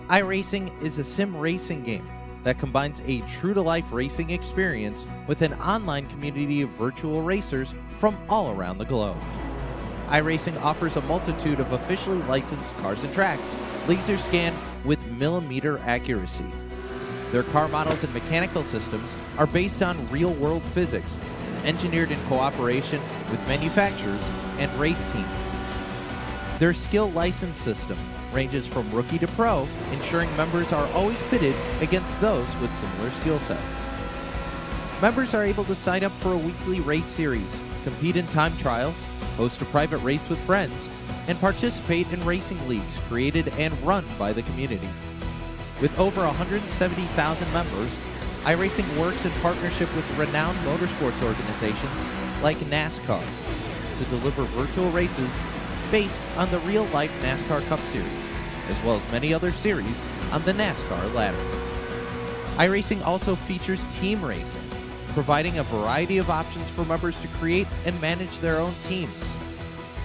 iRacing is a sim racing game that combines a true-to-life racing experience with an online community of virtual racers from all around the globe. iRacing offers a multitude of officially licensed cars and tracks, laser scanned with millimeter accuracy. Their car models and mechanical systems are based on real-world physics, engineered in cooperation with manufacturers and race teams. Their skill license system ranges from rookie to pro, ensuring members are always pitted against those with similar skill sets. Members are able to sign up for a weekly race series, compete in time trials, host a private race with friends, and participate in racing leagues created and run by the community. With over 170,000 members, iRacing works in partnership with renowned motorsports organizations like NASCAR to deliver virtual races based on the real-life NASCAR Cup Series, as well as many other series on the NASCAR ladder. iRacing also features team racing, providing a variety of options for members to create and manage their own teams.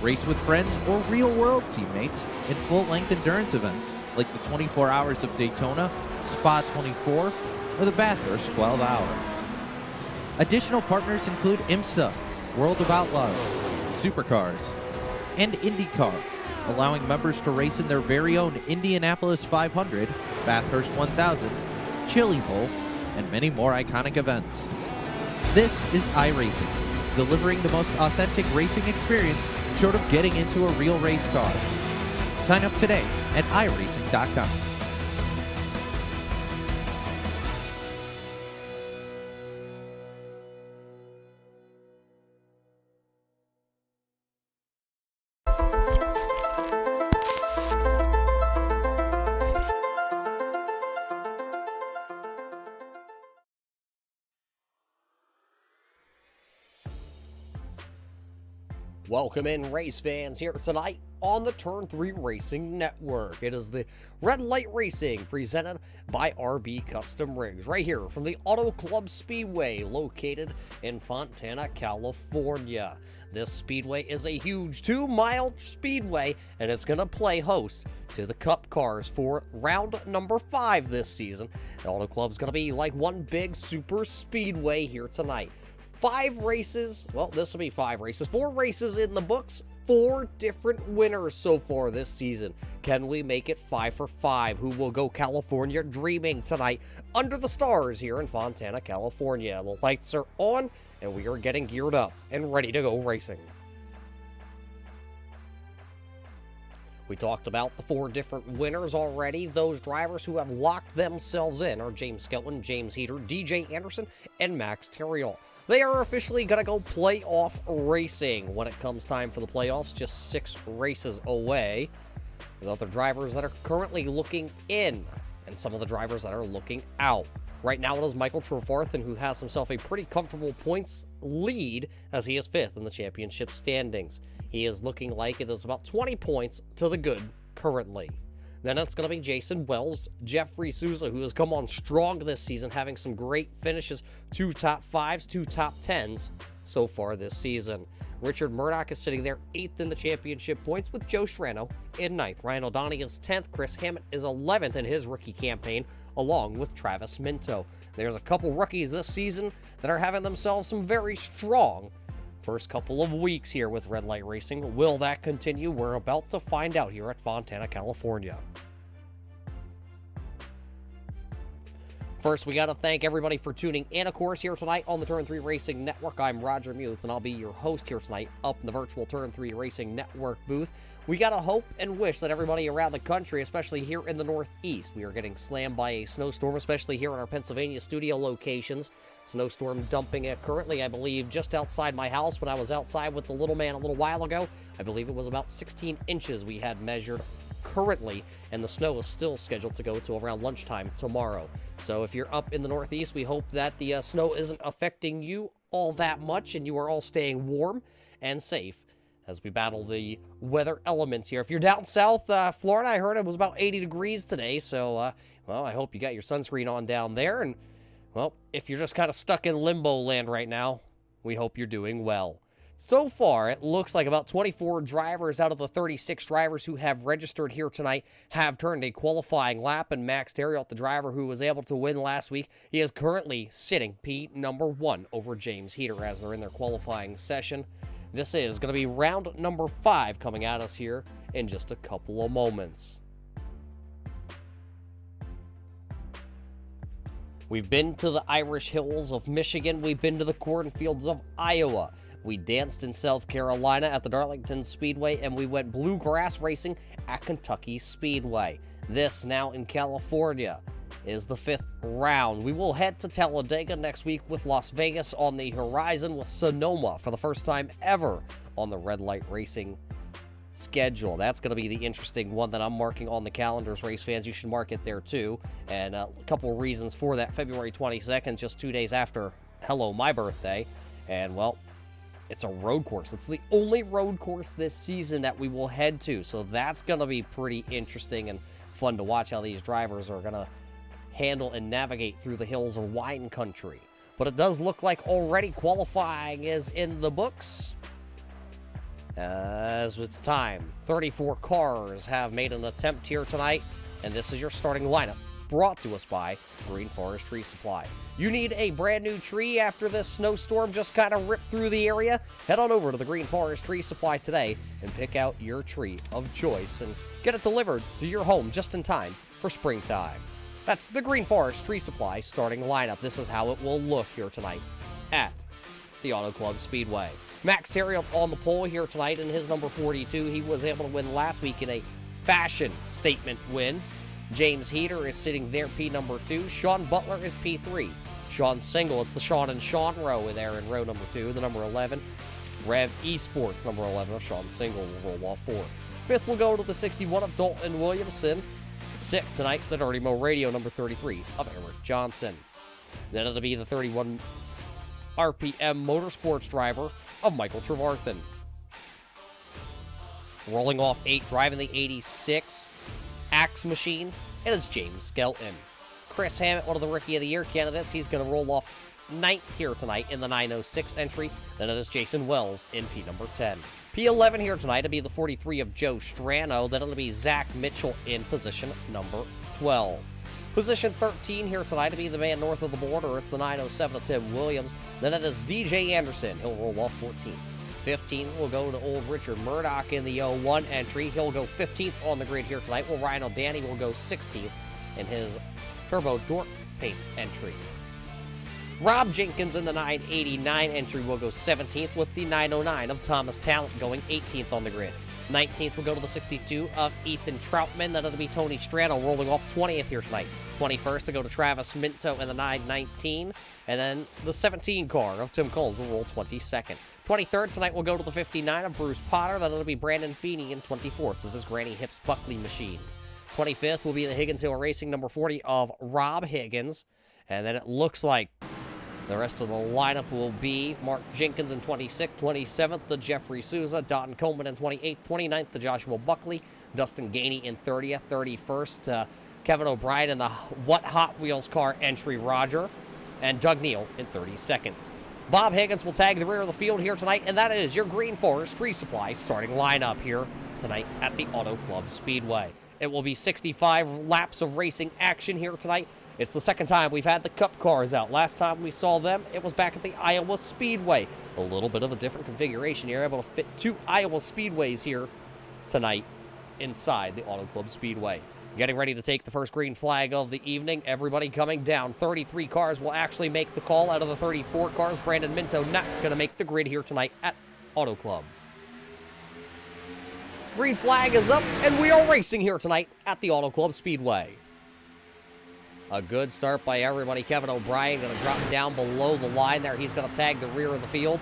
Race with friends or real-world teammates in full-length endurance events like the 24 Hours of Daytona, Spa 24, or the Bathurst 12 Hour. Additional partners include IMSA, World of Outlaws, Supercars, and IndyCar, allowing members to race in their very own Indianapolis 500, Bathurst 1000, Chili Bowl, and many more iconic events. This is iRacing, delivering the most authentic racing experience short of getting into a real race car. Sign up today at iRacing.com. Welcome in, race fans, here tonight on the Turn 3 Racing Network. It is the Red Light Racing presented by RB Custom Rigs, right here from the Auto Club Speedway located in Fontana, California. This speedway is a huge 2-mile speedway, and it's going to play host to the Cup cars for round number 5 this season. The Auto Club's going to be like one big super speedway here tonight. 5 races, well, this will be 5 races, 4 races in the books, 4 different winners so far this season. Can we make it 5 for 5? Who will go California dreaming tonight under the stars here in Fontana, California? The lights are on, and we are getting geared up and ready to go racing. We talked about the 4 different winners already. Those drivers who have locked themselves in are James Skelton, James Heater, DJ Anderson, and Max Terriol. They are officially going to go playoff racing when it comes time for the playoffs, just 6 races away. With other drivers that are currently looking in, and some of the drivers that are looking out. Right now it is Michael Trevarthen, who has himself a pretty comfortable points lead as he is 5th in the championship standings. He is looking like it is about 20 points to the good currently. Then it's going to be Jason Wells, Jeffrey Souza, who has come on strong this season, having some great finishes, 2 top 5s, 2 top 10s so far this season. Richard Murdoch is sitting there 8th in the championship points with Joe Strano in 9th. Ryan O'Donoghue is 10th. Chris Hammett is 11th in his rookie campaign, along with Travis Minto. There's a couple rookies this season that are having themselves some very strong first couple of weeks here with Red Light Racing. Will that continue? We're about to find out here at Fontana, California. First, we got to thank everybody for tuning in, of course, here tonight on the Turn 3 Racing Network. I'm Roger Muth, and I'll be your host here tonight up in the virtual Turn 3 Racing Network booth. We got to hope and wish that everybody around the country, especially here in the Northeast, we are getting slammed by a snowstorm, especially here in our Pennsylvania studio locations. Snowstorm dumping currently, I believe, just outside my house. When I was outside with the little man a little while ago, I believe it was about 16 inches we had measured currently, and the snow is still scheduled to go to around lunchtime tomorrow. So if you're up in the Northeast, we hope that the snow isn't affecting you all that much, and you are all staying warm and safe as we battle the weather elements here. If you're down south, Florida, I heard it was about 80 degrees today, so, well, I hope you got your sunscreen on down there, and well, if you're just kind of stuck in limbo land right now, we hope you're doing well. So far, it looks like about 24 drivers out of the 36 drivers who have registered here tonight have turned a qualifying lap, and Max Terriot, the driver who was able to win last week, he is currently sitting number 1 over James Heater as they're in their qualifying session. This is going to be round number 5 coming at us here in just a couple of moments. We've been to the Irish Hills of Michigan. We've been to the cornfields of Iowa. We danced in South Carolina at the Darlington Speedway, and we went bluegrass racing at Kentucky Speedway. This, now in California, is the 5th round. We will head to Talladega next week with Las Vegas on the horizon, with Sonoma for the first time ever on the red light racing schedule. That's going to be the interesting one that I'm marking on the calendars. Race fans, you should mark it there too. And a couple of reasons for that. February 22nd, just 2 days after, my birthday. And, well, it's a road course. It's the only road course this season that we will head to. So that's going to be pretty interesting and fun to watch how these drivers are going to handle and navigate through the hills of wine country. But it does look like already qualifying is in the books. As it's time, 34 cars have made an attempt here tonight, and this is your starting lineup, brought to us by Green Forest Tree Supply. You need a brand new tree after this snowstorm just kind of ripped through the area? Head on over to the Green Forest Tree Supply today and pick out your tree of choice and get it delivered to your home just in time for springtime. That's the Green Forest Tree Supply starting lineup. This is how it will look here tonight at the Auto Club Speedway. Max Terriot on the pole here tonight in his number 42. He was able to win last week in a fashion statement win. James Heater is sitting there, P number 2. Sean Butler is P3. Sean Single, it's the Sean and Sean row there in row number 2. The number 11, Rev Esports, number 11 of Sean Single, will roll off 4. 5th will go to the 61 of Dalton Williamson. 6th tonight, the Dirty Mo Radio, number 33 of Eric Johnson. Then it'll be the 31 RPM Motorsports driver of Michael Trevarthen. Rolling off 8, driving the 86 Axe Machine, and it's James Skelton. Chris Hammett, one of the Rookie of the Year candidates, he's going to roll off 9th here tonight in the 906 entry. Then it is Jason Wells in P number 10. P11 here tonight to be the 43 of Joe Strano. Then it'll be Zach Mitchell in position number 12. Position 13 here tonight to be the man north of the border. It's the 907 of Tim Williams. Then it is DJ Anderson. He'll roll off 14. 15 will go to old Richard Murdoch in the 01 entry. He'll go 15th on the grid here tonight. Well, Ryan O'Danny will go 16th in his Turbo Dork Paint entry. Rob Jenkins in the 989 entry will go 17th, with the 909 of Thomas Talent going 18th on the grid. 19th will go to the 62 of Ethan Troutman. Then it'll be Tony Strano rolling off 20th here tonight. 21st to go to Travis Minto in the 919. And then the 17 car of Tim Coles will roll 22nd. 23rd tonight will go to the 59 of Bruce Potter. Then it'll be Brandon Feeney in 24th with his Granny Hips Buckley machine. 25th will be the Higgins Hill Racing number 40 of Rob Higgins. And then it looks like the rest of the lineup will be Mark Jenkins in 26th, 27th to Jeffrey Souza, Dalton Coleman in 28th, 29th to Joshua Buckley, Dustin Gainey in 30th, 31st to Kevin O'Brien in the What Hot Wheels car entry Roger, and Doug Neal in 32nd. Bob Higgins will tag the rear of the field here tonight, and that is your Green Forest Tree Supply starting lineup here tonight at the Auto Club Speedway. It will be 65 laps of racing action here tonight. It's the second time we've had the Cup cars out. Last time we saw them, it was back at the Iowa Speedway. A little bit of a different configuration here. Able to fit 2 Iowa Speedways here tonight inside the Auto Club Speedway. Getting ready to take the first green flag of the evening. Everybody coming down. 33 cars will actually make the call out of the 34 cars. Brandon Minto not going to make the grid here tonight at Auto Club. Green flag is up, and we are racing here tonight at the Auto Club Speedway. A good start by everybody. Kevin O'Brien going to drop down below the line there. He's going to tag the rear of the field.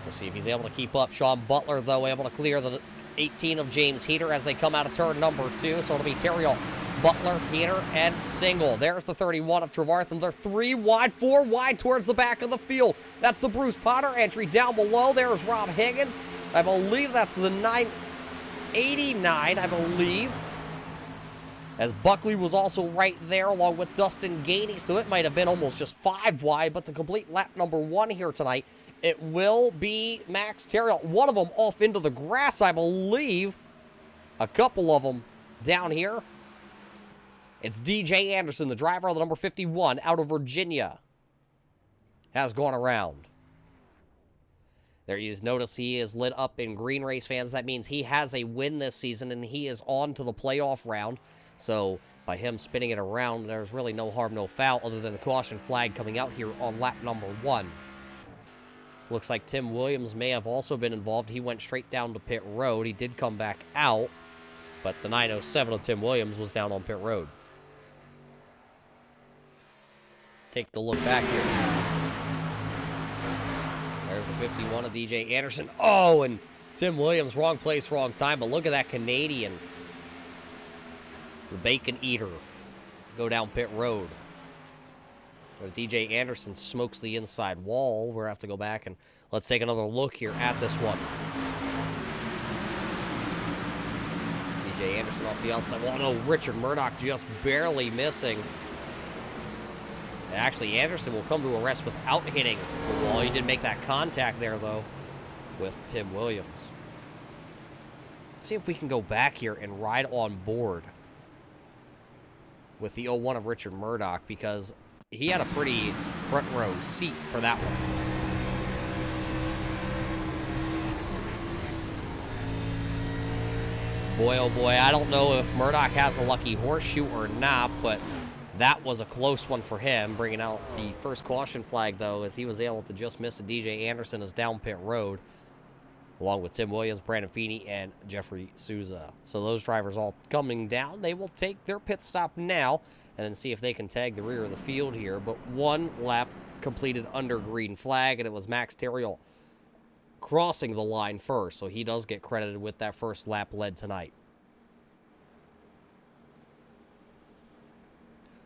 We'll see if he's able to keep up. Sean Butler, though, able to clear the 18 of James Heater as they come out of turn number 2. So it'll be Terriot, Butler, Heater, and Single. There's the 31 of Trevarthen. They're 3 wide, 4 wide towards the back of the field. That's the Bruce Potter entry. Down below, there's Rob Higgins. I believe that's the 989, I believe. As Buckley was also right there along with Dustin Gainey, so it might have been almost just 5 wide, but to complete lap number 1 here tonight It will be Max Terrill. One of them off into the grass, I believe. A couple of them down here. It's DJ Anderson, the driver of the number 51 out of Virginia. Has gone around. There you notice he is lit up in green, race fans. That means he has a win this season, and he is on to the playoff round. So by him spinning it around, there's really no harm, no foul, other than the caution flag coming out here on lap number 1. Looks like Tim Williams may have also been involved. He went straight down to pit road. He did come back out, but the 907 of Tim Williams was down on pit road. Take the look back here. There's the 51 of DJ Anderson. Oh, and Tim Williams, wrong place, wrong time. But look at that Canadian. The Bacon Eater. Go down pit road. As DJ Anderson smokes the inside wall. We'll have to go back and let's take another look here at this one. DJ Anderson off the outside wall. No, Richard Murdoch just barely missing. Actually, Anderson will come to a rest without hitting the wall. He did make that contact there, though, with Tim Williams. Let's see if we can go back here and ride on board with the 01 of Richard Murdoch, because he had a pretty front row seat for that one. Boy, oh boy, I don't know if Murdoch has a lucky horseshoe or not, but that was a close one for him, bringing out the first caution flag, though, as he was able to just miss a DJ Anderson as down pit road, along with Tim Williams, Brandon Feeney, and Jeffrey Souza. So those drivers all coming down. They will take their pit stop now and then see if they can tag the rear of the field here. But one lap completed under green flag, and it was Max Terrill crossing the line first, so he does get credited with that first lap led tonight.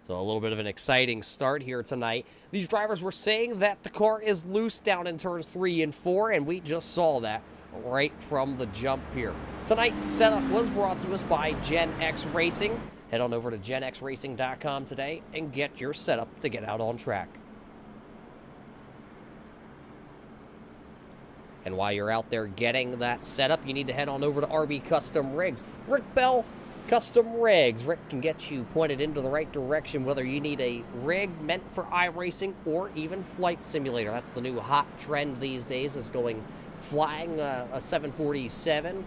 So a little bit of an exciting start here tonight. These drivers were saying that the car is loose down in turns 3 and 4, and we just saw that right from the jump here. Tonight's setup was brought to us by Gen X Racing. Head on over to genxracing.com today and get your setup to get out on track. And while you're out there getting that setup, you need to head on over to RB Custom Rigs. Rick Bell Custom Rigs. Rick can get you pointed into the right direction, whether you need a rig meant for iRacing or even flight simulator. That's the new hot trend these days, is going flying a 747.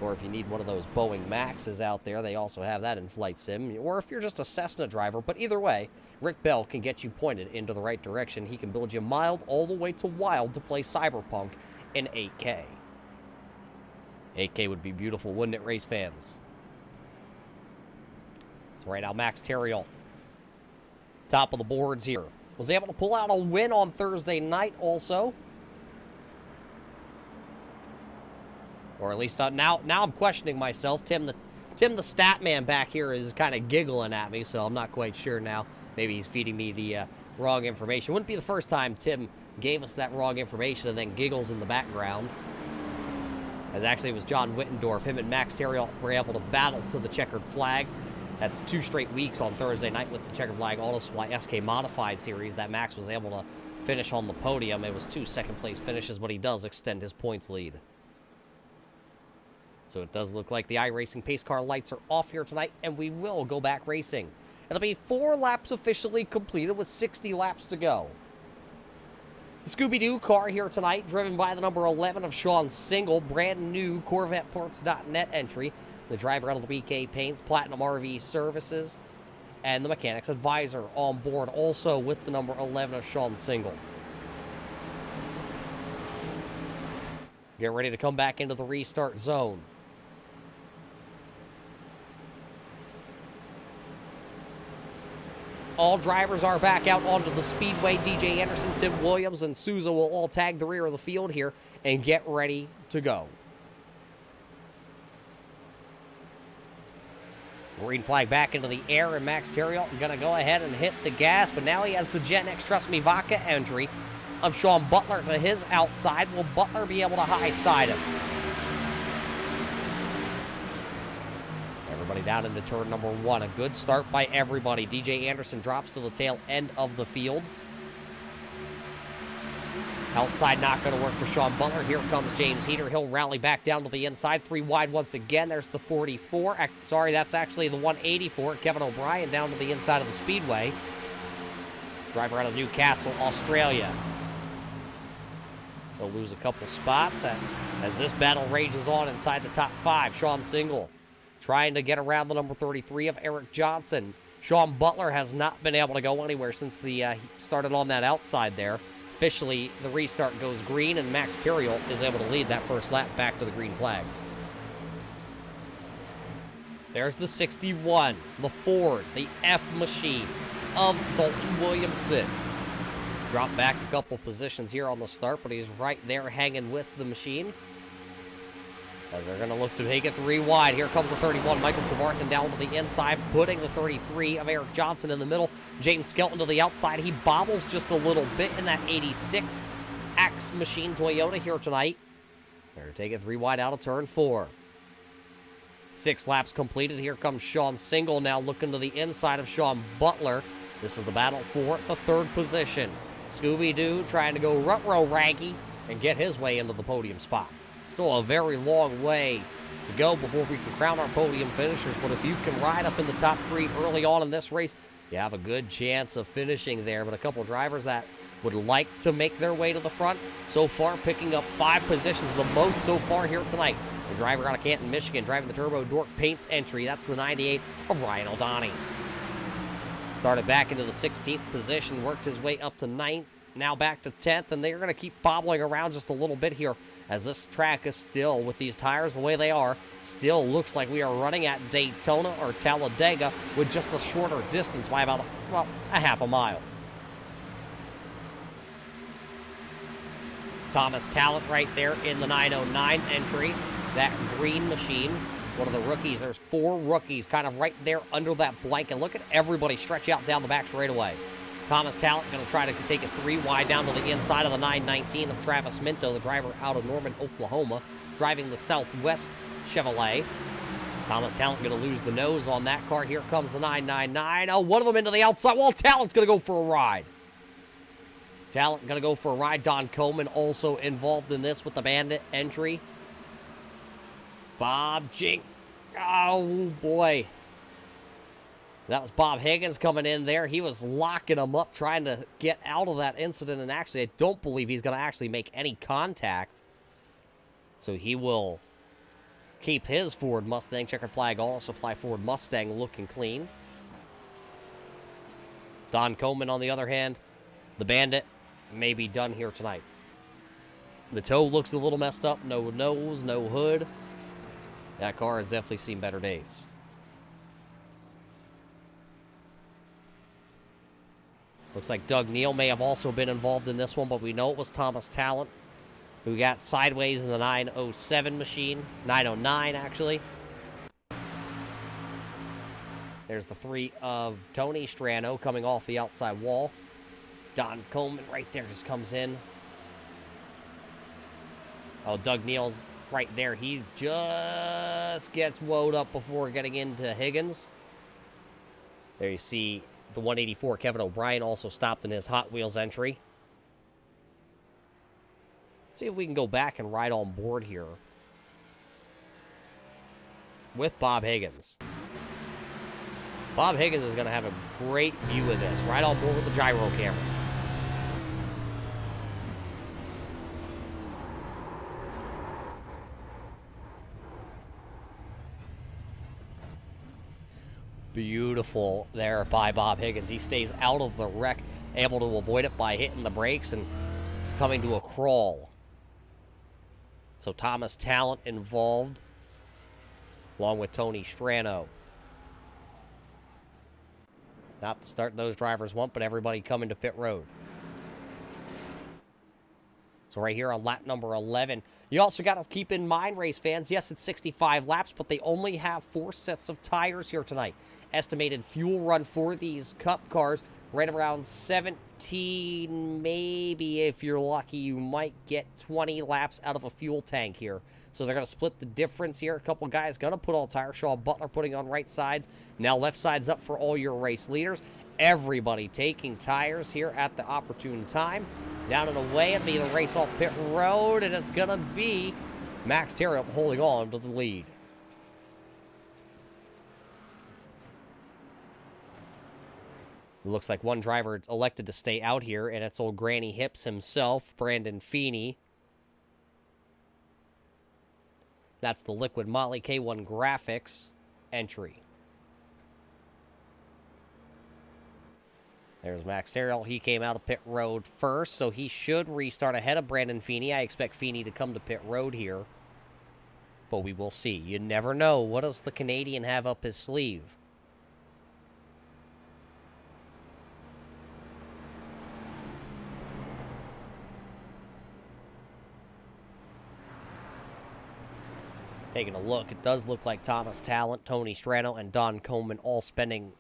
Or if you need one of those Boeing Maxes out there, they also have that in flight sim. Or if you're just a Cessna driver. But either way, Rick Bell can get you pointed into the right direction. He can build you mild all the way to wild to play Cyberpunk in 8K. 8K would be beautiful, wouldn't it, race fans? So right now, Max Terrill, top of the boards here. Was able to pull out a win on Thursday night also. Or at least now I'm questioning myself. Tim the stat man back here is kind of giggling at me, so I'm not quite sure now. Maybe he's feeding me the wrong information. Wouldn't be the first time Tim gave us that wrong information and then giggles in the background. As actually it was John Wittendorf. Him and Max Terrill were able to battle to the checkered flag. That's 2 straight weeks on Thursday night with the checkered flag Auto Supply SK Modified Series that Max was able to finish on the podium. It was 2 second-place finishes, but he does extend his points lead. So it does look like the iRacing pace car lights are off here tonight, and we will go back racing. It'll be 4 laps officially completed with 60 laps to go. The Scooby-Doo car here tonight, driven by the number 11 of Sean Single, brand new CorvetteParts.net entry. The driver out of the BK Paints, Platinum RV Services, and the Mechanics Advisor on board also with the number 11 of Sean Single. Get ready to come back into the restart zone. All drivers are back out onto the Speedway. DJ Anderson, Tim Williams, and Souza will all tag the rear of the field here and get ready to go. Green flag back into the air, and Max Terrill going to go ahead and hit the gas, but now he has the Gen X Trust Me Vodka entry of Sean Butler to his outside. Will Butler be able to high side him? Everybody down into turn number 1. A good start by everybody. DJ Anderson drops to the tail end of the field. Outside not going to work for Sean Butler. Here comes James Heater. He'll rally back down to the inside. 3 wide once again. There's the 44. Sorry, that's actually the 184. Kevin O'Brien down to the inside of the Speedway. Driver out of Newcastle, Australia. They'll lose a couple spots as this battle rages on inside the top 5. Sean Single trying to get around the number 33 of Eric Johnson. Sean Butler has not been able to go anywhere since he started on that outside there. Officially, the restart goes green, and Max Terriel is able to lead that first lap back to the green flag. There's the 61, the Ford, the F machine of Dalton Williamson. Dropped back a couple positions here on the start, but he's right there hanging with the machine. As they're going to look to make it 3 wide. Here comes the 31, Michael Trevarthen down to the inside, putting the 33 of Eric Johnson in the middle. James Skelton to the outside. He bobbles just a little bit in that 86 X Machine Toyota here tonight. They're going to take it 3 wide out of turn 4. 6 laps completed. Here comes Sean Single now looking to the inside of Sean Butler. This is the battle for the 3rd position. Scooby-Doo trying to go rut-row ranky and get his way into the podium spot. Still a very long way to go before we can crown our podium finishers, but if you can ride up in the top 3 early on in this race, you have a good chance of finishing there. But a couple drivers that would like to make their way to the front so far, picking up 5 positions, the most so far here tonight. The driver out of Canton, Michigan, driving the Turbo Dork Paints entry. That's the 98 of Ryan O'Donnell. Started back into the 16th position, worked his way up to 9th, now back to 10th, and they're going to keep bobbling around just a little bit here as this track is still, with these tires the way they are, still looks like we are running at Daytona or Talladega with just a shorter distance by about, well, a half a mile. Thomas Talent right there in the 909 entry, that green machine. One of the rookies. There's 4 rookies kind of right there under that blanket. Look at everybody stretch out down the back straightaway. Thomas Talent going to try to take it 3 wide down to the inside of the 919 of Travis Minto, the driver out of Norman, Oklahoma, driving the Southwest Chevrolet. Thomas Talent going to lose the nose on that car. Here comes the 999. Oh, one of them into the outside. Well, Talent's going to go for a ride. Talent going to go for a ride. Don Coleman also involved in this with the Bandit entry. Bob Jink. Oh, boy. That was Bob Higgins coming in there. He was locking him up, trying to get out of that incident. And actually, I don't believe he's going to actually make any contact. So he will keep his Ford Mustang checkered flag on. Also fly Ford Mustang looking clean. Don Coleman, on the other hand, the Bandit may be done here tonight. The toe looks a little messed up. No nose, no hood. That car has definitely seen better days. Looks like Doug Neal may have also been involved in this one, but we know it was Thomas Talent who got sideways in the 907 machine. 909, actually. There's the 3 of Tony Strano coming off the outside wall. Don Coleman right there just comes in. Oh, Doug Neal's right there. He just gets woed up before getting into Higgins. There you see the 184, Kevin O'Brien, also stopped in his Hot Wheels entry. Let's see if we can go back and ride on board here with Bob Higgins. Bob Higgins is going to have a great view of this. Right on board with the gyro camera. Beautiful there by Bob Higgins. He stays out of the wreck, able to avoid it by hitting the brakes and coming to a crawl. So Thomas Talent involved, along with Tony Strano. Not the start those drivers want, but everybody coming to pit road. So right here on lap number 11, you also got to keep in mind, race fans, yes, it's 65 laps, but they only have 4 sets of tires here tonight. Estimated fuel run for these Cup cars, right around 17, maybe if you're lucky, you might get 20 laps out of a fuel tank here. So they're going to split the difference here. A couple guys going to put all tires. Sean Butler putting on right sides. Now left side's up for all your race leaders. Everybody taking tires here at the opportune time. Down and away, it'll be the race off pit road, and it's going to be Max Terriot holding on to the lead. It looks like one driver elected to stay out here, and it's old Granny Hips himself, Brandon Feeney. That's the Liquid Motley K1 Graphics entry. There's Max Terriot. He came out of pit road first, so he should restart ahead of Brandon Feeney. I expect Feeney to come to pit road here, but we will see. You never know. What does the Canadian have up his sleeve? Taking a look, it does look like Thomas Talent, Tony Strano, and Don Coleman all spending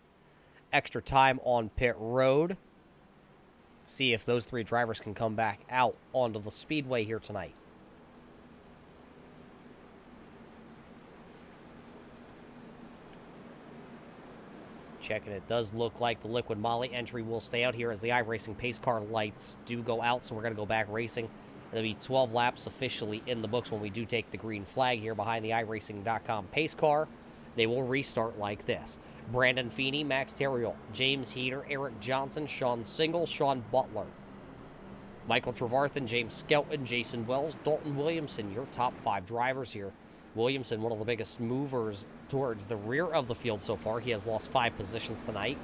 extra time on pit road. See if those three drivers can come back out onto the speedway here tonight. Checking, it does look like the Liquid Moly entry will stay out here as the iRacing pace car lights do go out, so we're going to go back racing. It'll be 12 laps officially in the books when we do take the green flag here behind the iRacing.com pace car. They will restart like this. Brandon Feeney, Max Terriot, James Heater, Eric Johnson, Sean Single, Sean Butler, Michael Trevarthen, James Skelton, Jason Wells, Dalton Williamson, your top 5 drivers here. Williamson, one of the biggest movers towards the rear of the field so far. He has lost 5 positions tonight.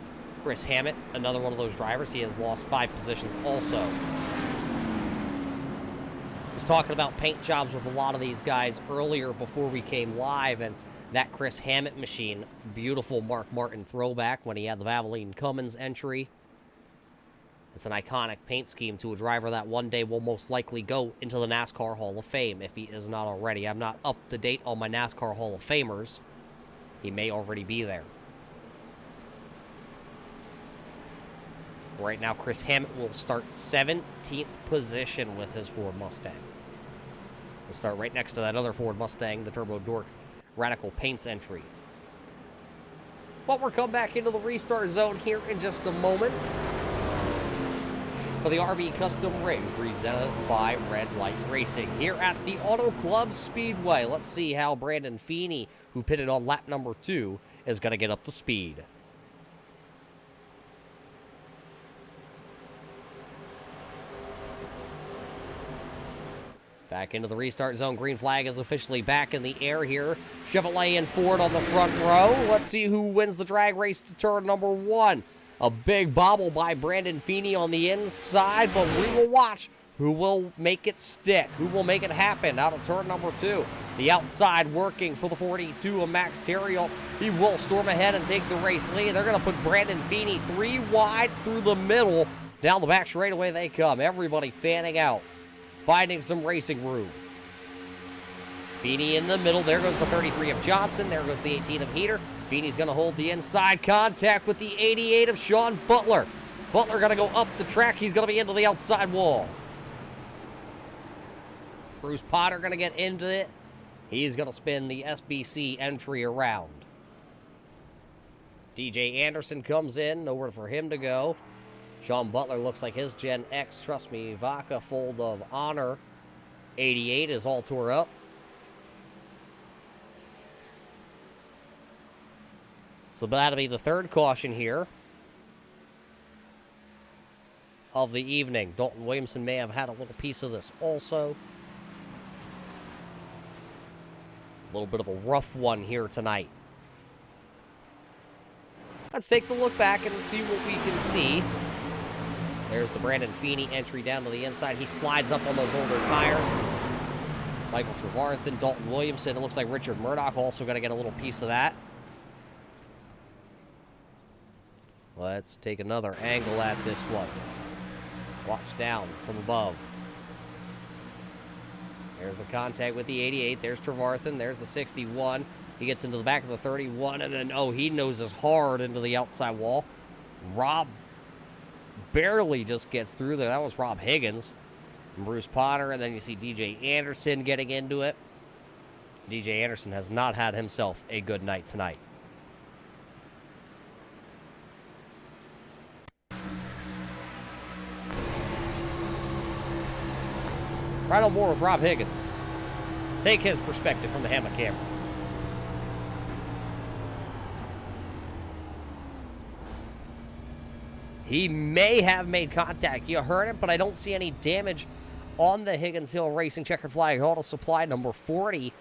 Chris Hammett, another one of those drivers. He has lost 5 positions also. Was talking about paint jobs with a lot of these guys earlier before we came live, and that Chris Hammett machine, beautiful Mark Martin throwback when he had the Valvoline Cummins entry. It's an iconic paint scheme to a driver that one day will most likely go into the NASCAR Hall of Fame, if he is not already. I'm not up to date on my NASCAR Hall of Famers. He may already be there. Right now, Chris Hammett will start 17th position with his Ford Mustang. We'll start right next to that other Ford Mustang, the Turbo Dork Radical Paints entry. But we're coming back into the restart zone here in just a moment for the RV Custom Rig presented by Red Light Racing here at the Auto Club Speedway. Let's see how Brandon Feeney, who pitted on lap number 2, is going to get up to speed. Back into the restart zone. Green flag is officially back in the air here. Chevrolet and Ford on the front row. Let's see who wins the drag race to turn number 1. A big bobble by Brandon Feeney on the inside, but we will watch who will make it stick, who will make it happen out of turn number 2. The outside working for the 42 of Max Terriot. He will storm ahead and take the race lead. They're going to put Brandon Feeney 3 wide through the middle. Down the back straightaway they come. Everybody fanning out, finding some racing room. Feeney in the middle. There goes the 33 of Johnson. There goes the 18 of Heater. Feeney's going to hold the inside contact with the 88 of Sean Butler. Butler going to go up the track. He's going to be into the outside wall. Bruce Potter going to get into it. He's going to spin the SBC entry around. DJ Anderson comes in. Nowhere for him to go. Sean Butler looks like his Gen X, trust me, Vaca Fold of Honor 88 is all tore up. So that'll be the third caution here of the evening. Dalton Williamson may have had a little piece of this also. A little bit of a rough one here tonight. Let's take a look back and see what we can see. There's the Brandon Feeney entry down to the inside. He slides up on those older tires. Michael Trevarthen, Dalton Williamson. It looks like Richard Murdoch also going to get a little piece of that. Let's take another angle at this one. Watch down from above. There's the contact with the 88. There's Trevarthen. There's the 61. He gets into the back of the 31, and then, oh, he noses hard into the outside wall. Rob barely just gets through there. That was Rob Higgins and Bruce Potter, and then you see DJ Anderson getting into it. DJ Anderson has not had himself a good night tonight. Right on board with Rob Higgins. Take his perspective from the hammock camera. He may have made contact. You heard it, but I don't see any damage on the Higgins Hill Racing checkered flag auto supply number 40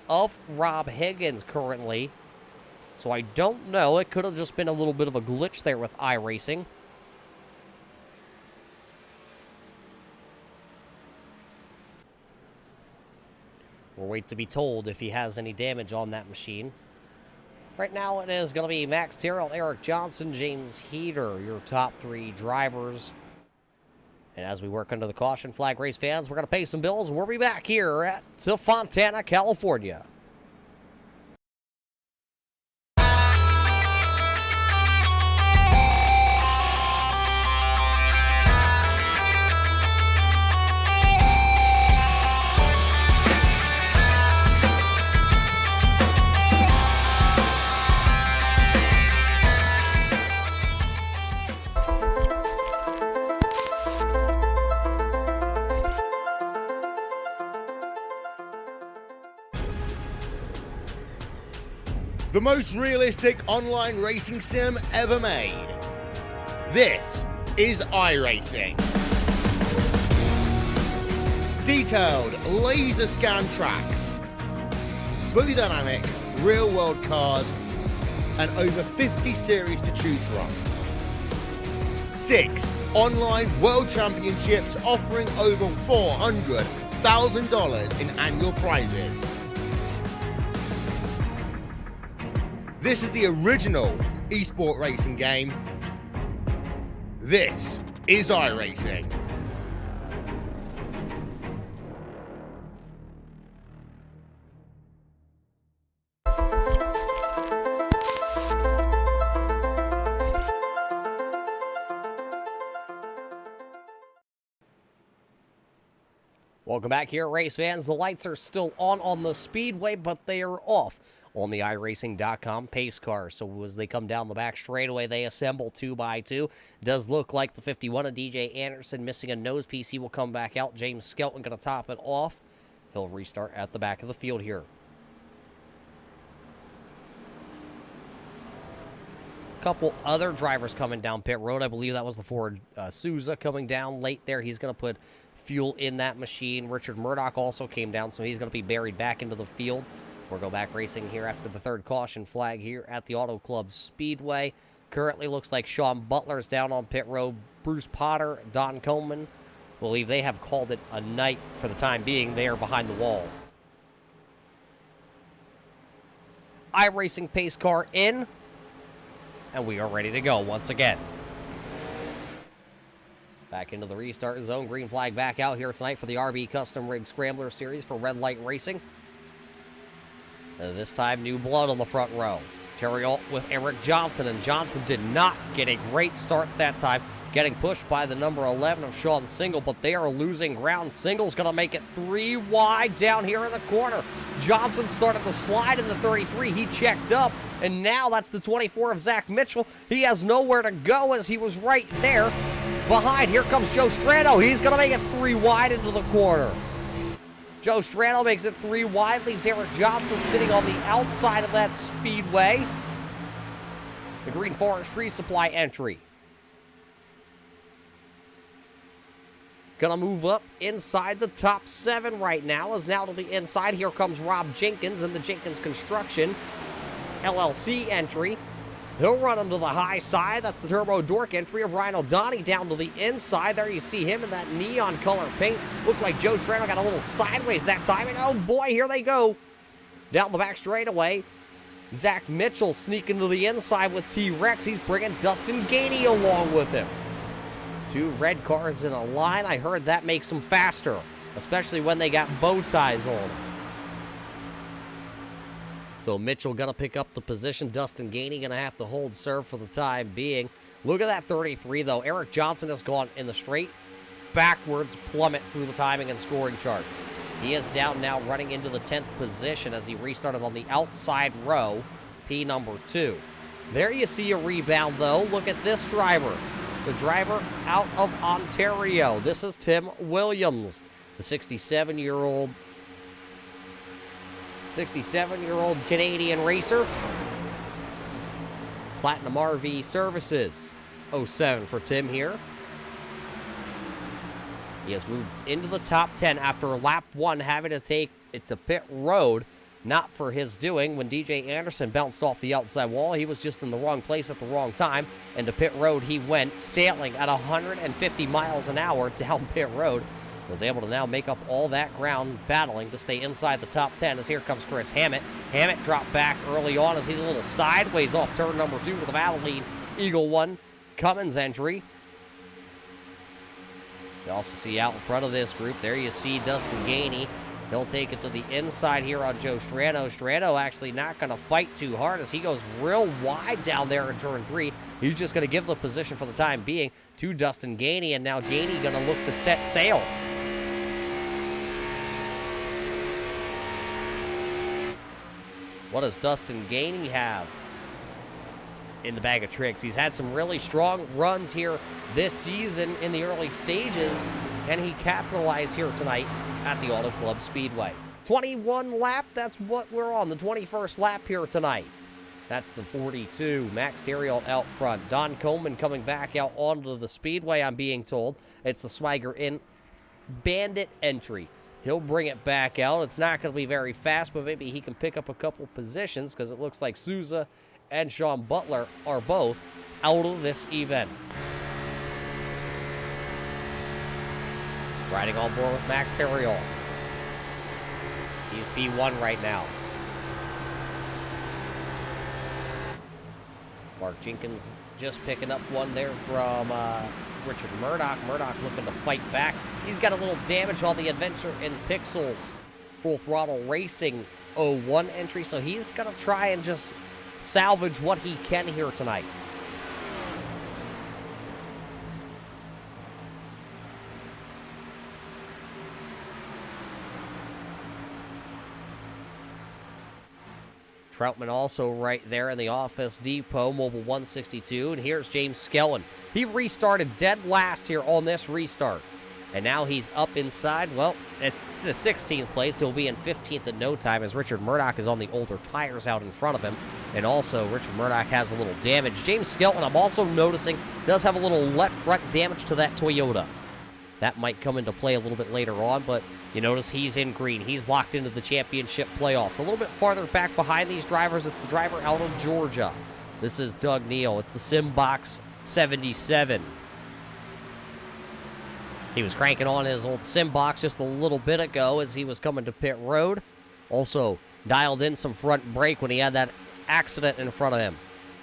of Rob Higgins currently. So I don't know. It could have just been a little bit of a glitch there with iRacing. We'll wait to be told if he has any damage on that machine. Right now it is going to be Max Terrell, Eric Johnson, James Heater, your top 3 drivers. And as we work under the caution flag, race fans, we're going to pay some bills. We'll be back here at Fontana, California. The most realistic online racing sim ever made. This is iRacing. Detailed laser scan tracks, fully dynamic, real world cars, and over 50 series to choose from. 6 online world championships offering over $400,000 in annual prizes. This is the original esport racing game. This is iRacing. Welcome back here, race fans. The lights are still on the Speedway, but they are off on the iRacing.com pace car. So as they come down the back straightaway, they assemble 2x2. Does look like the 51 of DJ Anderson missing a nose piece. He will come back out. James Skelton going to top it off. He'll restart at the back of the field here. Couple other drivers coming down pit road. I believe that was the Ford Souza coming down late there. He's going to put fuel in that machine. Richard Murdoch also came down, so he's going to be buried back into the field. We'll go back racing here after the third caution flag here at the Auto Club Speedway. Currently looks like Sean Butler's down on pit road. Bruce Potter, Don Coleman, believe they have called it a night for the time being. They are behind the wall. iRacing pace car in, and we are ready to go once again. Back into the restart zone. Green flag back out here tonight for the RB Custom Rig Scrambler Series for Red Light Racing. This time, new blood on the front row. Terry Alt with Eric Johnson, and Johnson did not get a great start that time, getting pushed by the number 11 of Sean Single, but they are losing ground. Single's going to make it 3 wide down here in the corner. Johnson started the slide in the 33. He checked up, and now that's the 24 of Zach Mitchell. He has nowhere to go as he was right there behind. Here comes Joe Strano. He's going to make it 3 wide into the corner. Joe Strano makes it 3 wide, leaves Eric Johnson sitting on the outside of that Speedway. The Green Forest Resupply entry. Gonna move up inside the top 7 right now. As now to the inside, here comes Rob Jenkins and the Jenkins Construction LLC entry. He'll run him to the high side. That's the Turbo Dork entry of Ryan O'Donnell down to the inside. There you see him in that neon color paint. Looked like Joe Strano got a little sideways that time. And oh boy, here they go. Down the back straightaway. Zach Mitchell sneaking to the inside with T-Rex. He's bringing Dustin Gainey along with him. 2 red cars in a line. I heard that makes them faster, especially when they got bow ties on. So Mitchell going to pick up the position. Dustin Gainey going to have to hold serve for the time being. Look at that 33, though. Eric Johnson has gone in the straight backwards plummet through the timing and scoring charts. He is down now running into the 10th position as he restarted on the outside row, P number 2. There you see a rebound, though. Look at this driver. The driver out of Ontario. This is Tim Williams. the 67-year-old Canadian racer. Platinum RV Services, 07 for Tim here. He has moved into the top 10 after lap 1, having to take it to pit road. Not for his doing. When DJ Anderson bounced off the outside wall, he was just in the wrong place at the wrong time. And to pit road he went, sailing at 150 miles an hour down pit road. Was able to now make up all that ground, battling to stay inside the top 10 as here comes Chris Hammett. Hammett dropped back early on as he's a little sideways off turn number 2 with a Valvoline Eagle 1 Cummins entry. You also see out in front of this group, there you see Dustin Gainey. He'll take it to the inside here on Joe Strano. Strano actually not going to fight too hard as he goes real wide down there in turn 3. He's just going to give the position for the time being to Dustin Gainey, and now Gainey going to look to set sail. What does Dustin Gainey have in the bag of tricks? He's had some really strong runs here this season in the early stages. Can he capitalize here tonight at the Auto Club Speedway? 21 lap, that's what we're on, the 21st lap here tonight. That's the 42. Max Terriot out front. Don Coleman coming back out onto the Speedway, I'm being told. It's the Swagger in Bandit entry. He'll bring it back out. It's not going to be very fast, but maybe he can pick up a couple positions because it looks like Souza and Sean Butler are both out of this event. Riding on board with Max Terriot. He's P1 right now. Mark Jenkins just picking up one there from Richard Murdoch. Murdoch looking to fight back. He's got a little damage on the Adventure in Pixels Full Throttle Racing 01 entry, so he's going to try and just salvage what he can here tonight. Troutman also right there in the Office Depot, Mobile 162. And here's James Skellen. He restarted dead last here on this restart. And now he's up inside. Well, it's the 16th place. He'll be in 15th in no time as Richard Murdoch is on the older tires out in front of him. And also, Richard Murdoch has a little damage. James Skelton, I'm also noticing, does have a little left front damage to that Toyota. That might come into play a little bit later on, but you notice he's in green. He's locked into the championship playoffs. A little bit farther back behind these drivers, it's the driver out of Georgia. This is Doug Neal. It's the Simbox 77. He was cranking on his old Simbox just a little bit ago as he was coming to pit road. Also dialed in some front brake when he had that accident in front of him.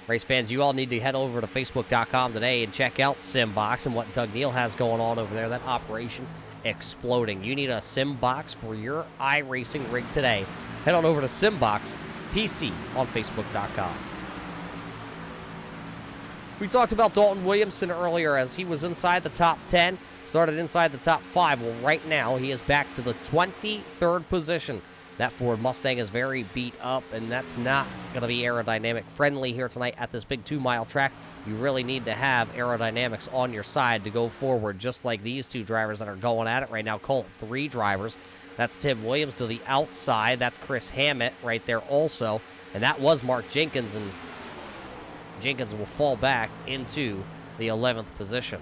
Race fans, you all need to head over to Facebook.com today and check out Simbox and what Doug Neal has going on over there. That operation exploding. You need a Simbox for your iRacing rig today. Head on over to Simbox PC on Facebook.com. We talked about Dalton Williamson earlier as he was inside the top 10, started inside the top 5. Well, right now he is back to the 23rd position. That Ford Mustang is very beat up, and that's not going to be aerodynamic friendly here tonight at this big 2-mile track. You really need to have aerodynamics on your side to go forward, just like these two drivers that are going at it right now. Call it 3 drivers. That's Tim Williams to the outside. That's Chris Hammett right there also. And that was Mark Jenkins, and Jenkins will fall back into the 11th position.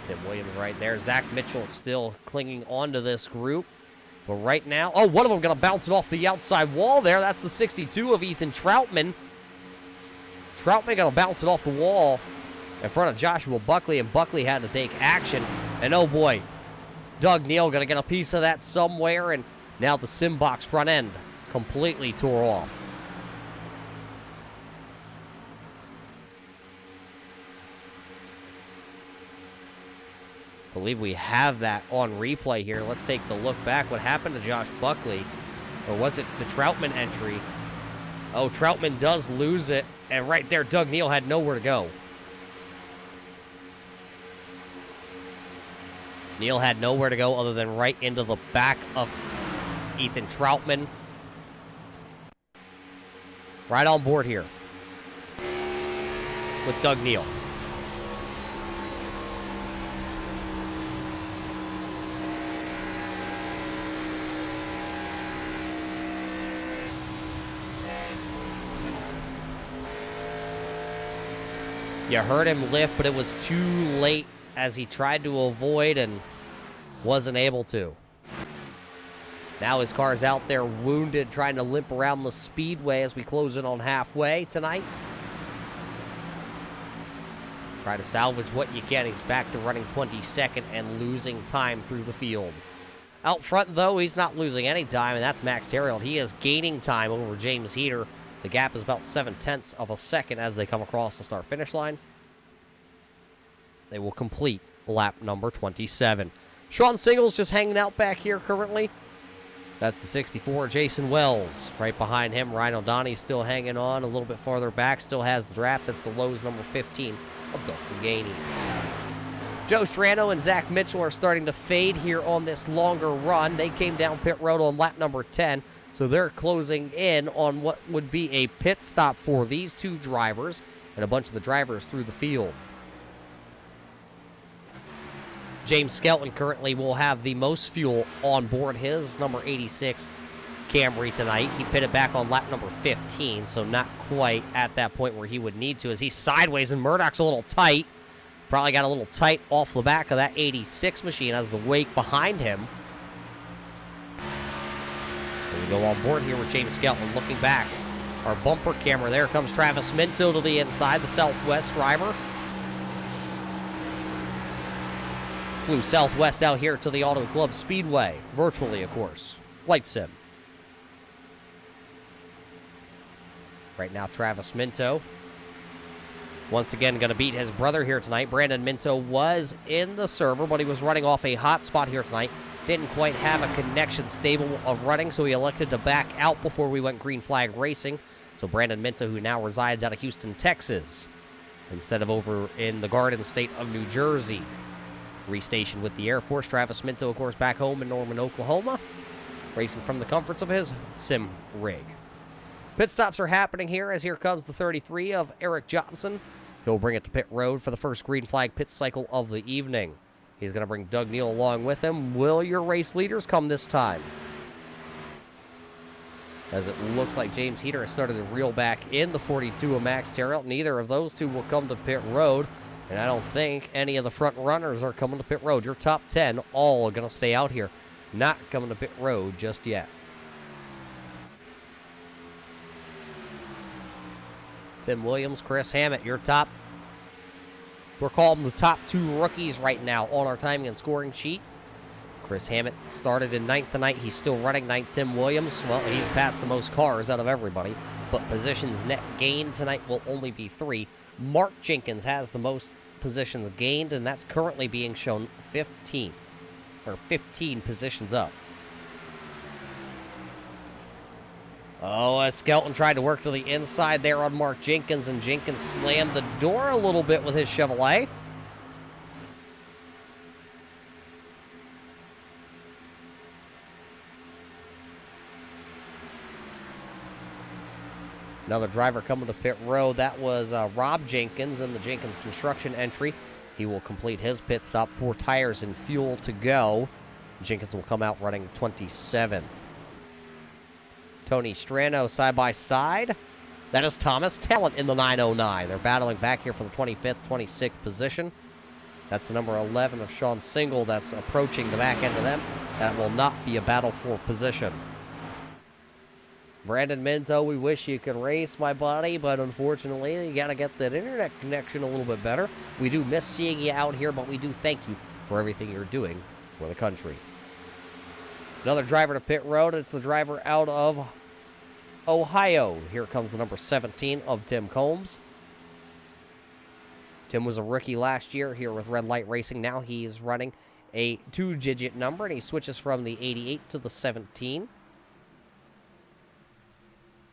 Tim Williams right there. Zach Mitchell still clinging onto this group. But right now, oh, one of them going to bounce it off the outside wall there. That's the 62 of Ethan Troutman. Troutman going to bounce it off the wall in front of Joshua Buckley, and Buckley had to take action. And oh boy, Doug Neal going to get a piece of that somewhere, and now the Simbox front end completely tore off. I believe we have that on replay here. Let's take the look back. What happened to Josh Buckley? Or was it the Troutman entry? Oh, Troutman does lose it. And right there, Doug Neal had nowhere to go. Neal had nowhere to go other than right into the back of Ethan Troutman. Right on board here with Doug Neal. You heard him lift, but it was too late as he tried to avoid and wasn't able to. Now his car's out there wounded, trying to limp around the speedway as we close in on halfway tonight. Try to salvage what you can. He's back to running 22nd and losing time through the field. Out front, though, he's not losing any time, and that's Max Terrill. He is gaining time over James Heater. The gap is about 0.7 of a second as they come across the start-finish line. They will complete lap number 27. Sean Single's just hanging out back here currently. That's the 64, Jason Wells. Right behind him, Ryan O'Donnell's still hanging on a little bit farther back. Still has the draft. That's the Lowe's number 15 of Dustin Gainey. Joe Strano and Zach Mitchell are starting to fade here on this longer run. They came down pit road on lap number 10, so they're closing in on what would be a pit stop for these two drivers and a bunch of the drivers through the field. James Skelton currently will have the most fuel on board his number 86 Camry tonight. He pitted back on lap number 15, so not quite at that point where he would need to, as he's sideways and Murdoch's a little tight. Probably got a little tight off the back of that 86 machine as the wake behind him. And we go on board here with James Skelton looking back. Our bumper camera, there comes Travis Minto to the inside, the Southwest driver. Flew Southwest out here to the Auto Club Speedway, virtually, of course. Flight sim. Right now, Travis Minto, once again, going to beat his brother here tonight. Brandon Minto was in the server, but he was running off a hot spot here tonight. Didn't quite have a connection stable of running, so he elected to back out before we went green flag racing. So Brandon Minto, who now resides out of Houston, Texas, instead of over in the Garden State of New Jersey. Restationed with the Air Force. Travis Minto, of course, back home in Norman, Oklahoma, racing from the comforts of his sim rig. Pit stops are happening here, as here comes the 33 of Eric Johnson. He'll bring it to pit road for the first green flag pit cycle of the evening. He's going to bring Doug Neal along with him. Will your race leaders come this time? As it looks like James Heater has started to reel back in the 42 of Max Terrill. Neither of those two will come to pit road. And I don't think any of the front runners are coming to pit road. Your top 10 all are going to stay out here. Not coming to pit road just yet. Tim Williams, Chris Hammett, your top. We're calling them the top two rookies right now on our timing and scoring sheet. Chris Hammett started in 9th tonight. He's still running 9th. Tim Williams, well, he's passed the most cars out of everybody. But positions net gained tonight will only be 3. Mark Jenkins has the most positions gained, and that's currently being shown 15 positions up. Oh, Skelton tried to work to the inside there on Mark Jenkins, and Jenkins slammed the door a little bit with his Chevrolet. Another driver coming to pit road. That was Rob Jenkins in the Jenkins Construction entry. He will complete his pit stop. 4 tires and fuel to go. Jenkins will come out running 27th. Tony Strano side by side. That is Thomas Talent in the 909. They're battling back here for the 25th, 26th position. That's the number 11 of Sean Single that's approaching the back end of them. That will not be a battle for position. Brandon Minto, we wish you could race, my buddy, but unfortunately, you got to get that internet connection a little bit better. We do miss seeing you out here, but we do thank you for everything you're doing for the country. Another driver to pit road. It's the driver out of Ohio. Here comes the number 17 of Tim Combs. Tim was a rookie last year here with Red Light Racing. Now he's running a 2-digit number, and he switches from the 88 to the 17.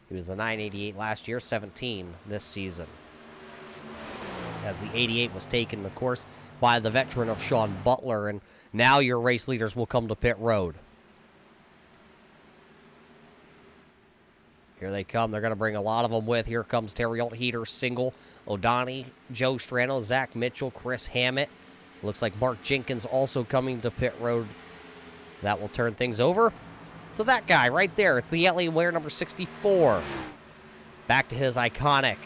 He was the 988 last year, 17 this season. As the 88 was taken, of course, by the veteran of Sean Butler, and now your race leaders will come to pit road. Here they come. They're going to bring a lot of them with. Here comes Terrill, Heater, Single, O'Donnell, Joe Strano, Zach Mitchell, Chris Hammett. Looks like Mark Jenkins also coming to pit road. That will turn things over to that guy right there. It's the Alienware number 64. Back to his iconic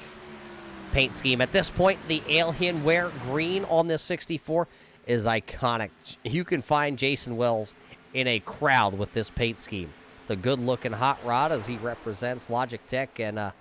paint scheme. At this point, the Alienware green on this 64 is iconic. You can find Jason Wells in a crowd with this paint scheme. It's a good-looking hot rod as he represents Logitech and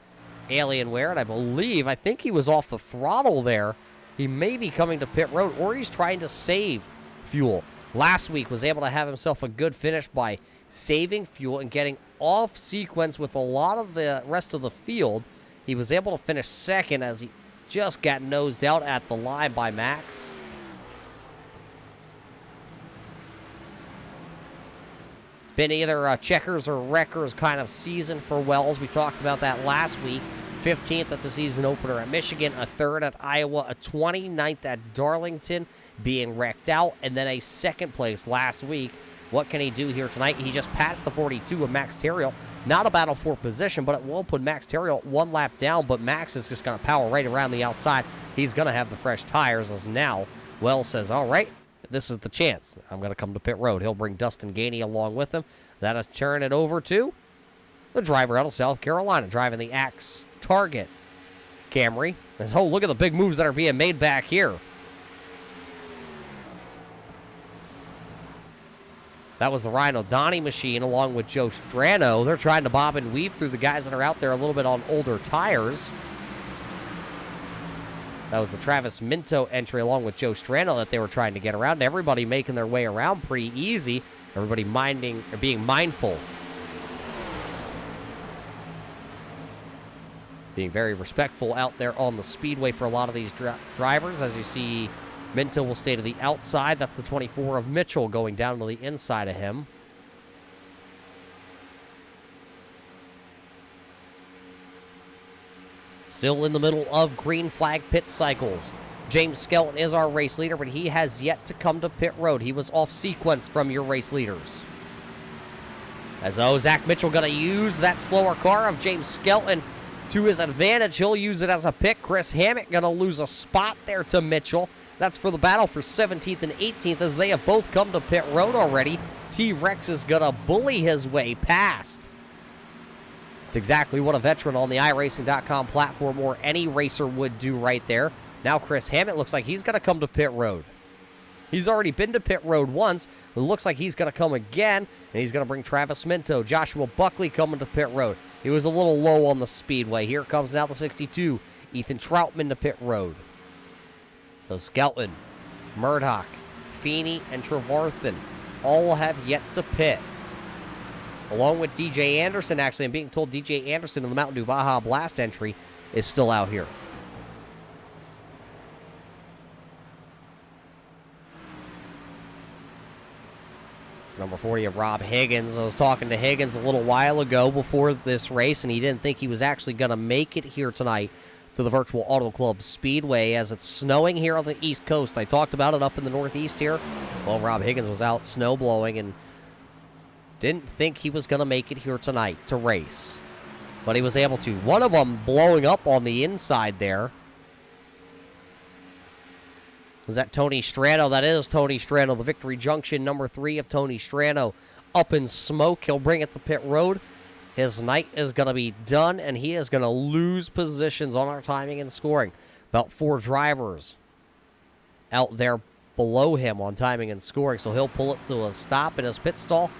Alienware, and I think he was off the throttle there. He may be coming to pit road, or he's trying to save fuel. Last week was able to have himself a good finish by saving fuel and getting off sequence with a lot of the rest of the field. He was able to finish second as he just got nosed out at the line by Max. It's been either checkers or wreckers kind of season for Wells. We talked about that last week. 15th at the season opener at Michigan, a 3rd at Iowa, a 29th at Darlington, being wrecked out, and then a 2nd place last week. What can he do here tonight? He just passed the 42 of Max Terriel. Not a battle for position, but it will put Max Terriel 1 lap down, but Max is just going to power right around the outside. He's going to have the fresh tires, as now Wells says, all right, this is the chance. I'm going to come to pit road. He'll bring Dustin Gainey along with him. That'll turn it over to the driver out of South Carolina, driving the Axe Target Camry. Oh, look at the big moves that are being made back here. That was the Ryan O'Donnell machine along with Joe Strano. They're trying to bob and weave through the guys that are out there a little bit on older tires. That was the Travis Minto entry along with Joe Strano that they were trying to get around. Everybody making their way around pretty easy. Everybody being mindful. Being very respectful out there on the speedway for a lot of these drivers. As you see, Minto will stay to the outside. That's the 24 of Mitchell going down to the inside of him. Still in the middle of green flag pit cycles. James Skelton is our race leader, but he has yet to come to pit road. He was off sequence from your race leaders. As Zach Mitchell going to use that slower car of James Skelton to his advantage. He'll use it as a pick. Chris Hammett going to lose a spot there to Mitchell. That's for the battle for 17th and 18th as they have both come to pit road already. T-Rex is going to bully his way past. It's exactly what a veteran on the iRacing.com platform or any racer would do right there. Now Chris Hammett looks like he's going to come to pit road. He's already been to pit road once. It looks like he's going to come again, and he's going to bring Travis Minto. Joshua Buckley coming to pit road. He was a little low on the speedway. Here comes now the 62. Ethan Troutman to pit road. So Skelton, Murdoch, Feeney, and Trevarthen all have yet to pit. Along with DJ Anderson, actually. I'm being told DJ Anderson in the Mountain Dew Baja Blast entry is still out here. Number 40 of Rob Higgins. I was talking to Higgins a little while ago before this race, and he didn't think he was actually going to make it here tonight to the Virtual Auto Club Speedway as it's snowing here on the East Coast. I talked about it up in the Northeast here. Well, Rob Higgins was out snow blowing and didn't think he was going to make it here tonight to race. But he was able to. One of them blowing up on the inside there. Was that Tony Strano? That is Tony Strano. The Victory Junction, number 3 of Tony Strano. Up in smoke. He'll bring it to pit road. His night is going to be done, and he is going to lose positions on our timing and scoring. About 4 drivers out there below him on timing and scoring, so he'll pull it to a stop in his pit stall,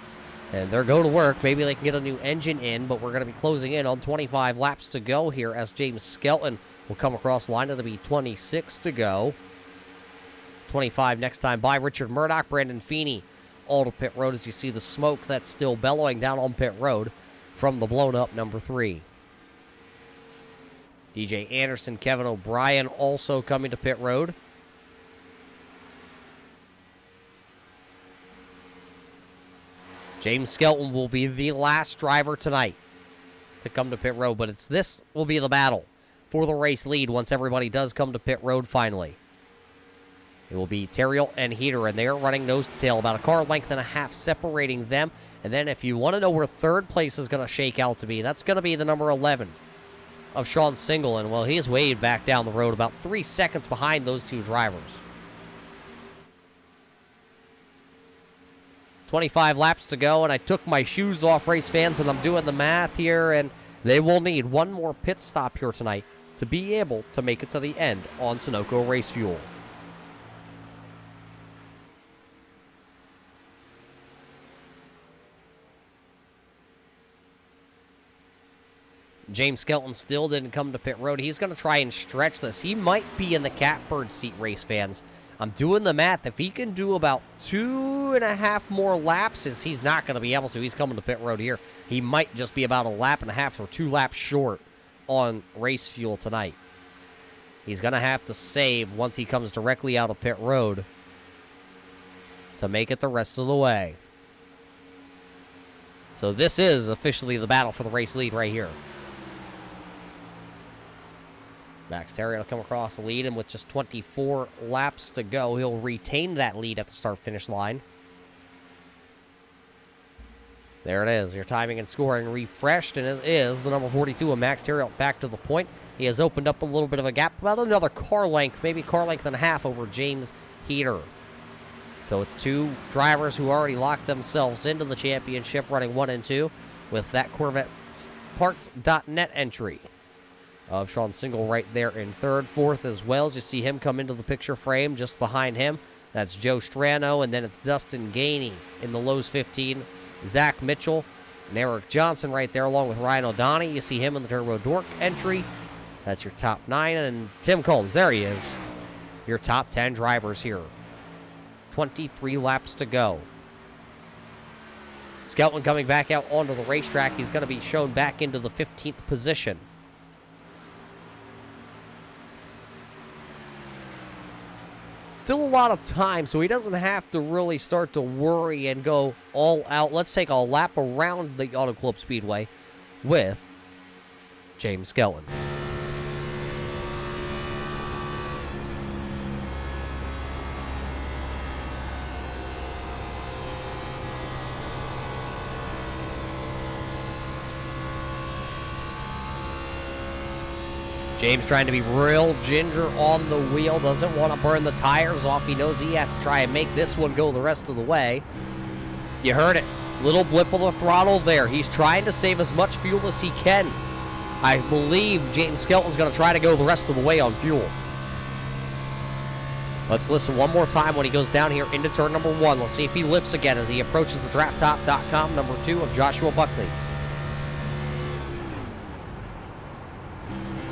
and they're going to work. Maybe they can get a new engine in, but we're going to be closing in on 25 laps to go here as James Skelton will come across the line. It'll be 26 to go. 25 next time by Richard Murdoch, Brandon Feeney, all to pit road as you see the smoke that's still bellowing down on pit road from the blown up number 3. DJ Anderson, Kevin O'Brien also coming to pit road. James Skelton will be the last driver tonight to come to pit road, but this will be the battle for the race lead once everybody does come to pit road finally. It will be Terriel and Heater, and they're running nose to tail, about a car length and a half separating them. And then if you want to know where third place is going to shake out to be, that's going to be the number 11 of Sean Single. And, well, he's way back down the road, about 3 seconds behind those 2 drivers. 25 laps to go, and I took my shoes off, race fans, and I'm doing the math here, and they will need one more pit stop here tonight to be able to make it to the end on Sunoco Race Fuel. James Skelton still didn't come to pit road. He's going to try and stretch this. He might be in the catbird seat, race fans. I'm doing the math. If he can do about 2.5 more laps, he's not going to be able to. He's coming to pit road here. He might just be about 1.5 laps or 2 laps short on race fuel tonight. He's going to have to save once he comes directly out of pit road to make it the rest of the way. So this is officially the battle for the race lead right here. Max Terry will come across the lead, and with just 24 laps to go, he'll retain that lead at the start-finish line. There it is, your timing and scoring refreshed, and it is the number 42 of Max Terry back to the point. He has opened up a little bit of a gap, about another car length, maybe car length and a half over James Heater. So it's two drivers who already locked themselves into the championship, running 1 and 2 with that Corvette Parts.net entry of Sean Single right there in third. Fourth as well, as you see him come into the picture frame just behind him. That's Joe Strano, and then it's Dustin Gainey in the Lowe's 15. Zach Mitchell and Eric Johnson right there, along with Ryan O'Donnell. You see him in the Turbo Dork entry. That's your top 9. And Tim Combs, there he is. Your top 10 drivers here. 23 laps to go. Skelton coming back out onto the racetrack. He's going to be shown back into the 15th position. Still a lot of time, so he doesn't have to really start to worry and go all out. Let's take a lap around the Auto Club Speedway with James Skelton. James trying to be real ginger on the wheel. Doesn't want to burn the tires off. He knows he has to try and make this one go the rest of the way. You heard it. Little blip of the throttle there. He's trying to save as much fuel as he can. I believe James Skelton's going to try to go the rest of the way on fuel. Let's listen one more time when he goes down here into turn number 1. Let's see if he lifts again as he approaches the DraftTop.com number 2 of Joshua Buckley.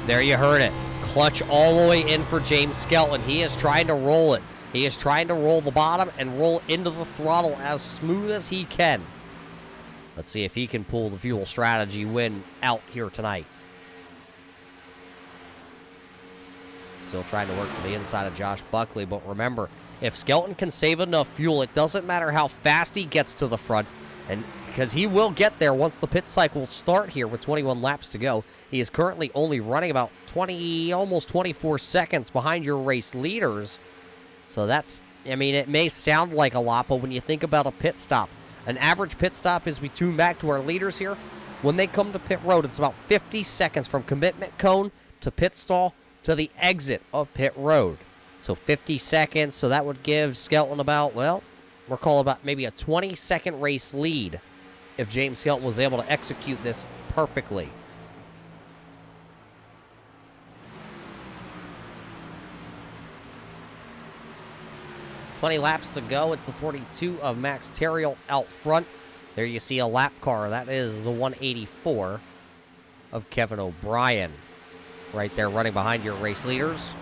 There you heard it. Clutch all the way in for James Skelton. He is trying to roll it. He is trying to roll the bottom and roll into the throttle as smooth as he can. Let's see if he can pull the fuel strategy win out here tonight. Still trying to work to the inside of Josh Buckley, but remember, if Skelton can save enough fuel, it doesn't matter how fast he gets to the front, and because he will get there once the pit cycles start here with 21 laps to go. He is currently only running about almost 24 seconds behind your race leaders. So that's, I mean, it may sound like a lot, but when you think about a pit stop, an average pit stop, as we tune back to our leaders here, when they come to pit road, it's about 50 seconds from commitment cone to pit stall to the exit of pit road. So 50 seconds, so that would give Skelton about, well, we're calling about maybe a 20-second race lead if James Skelton was able to execute this perfectly. "20 laps to go. It's the 42 of Max Terriel out front. There you see a lap car. That is the 184 of Kevin O'Brien. Right there running behind your race leaders.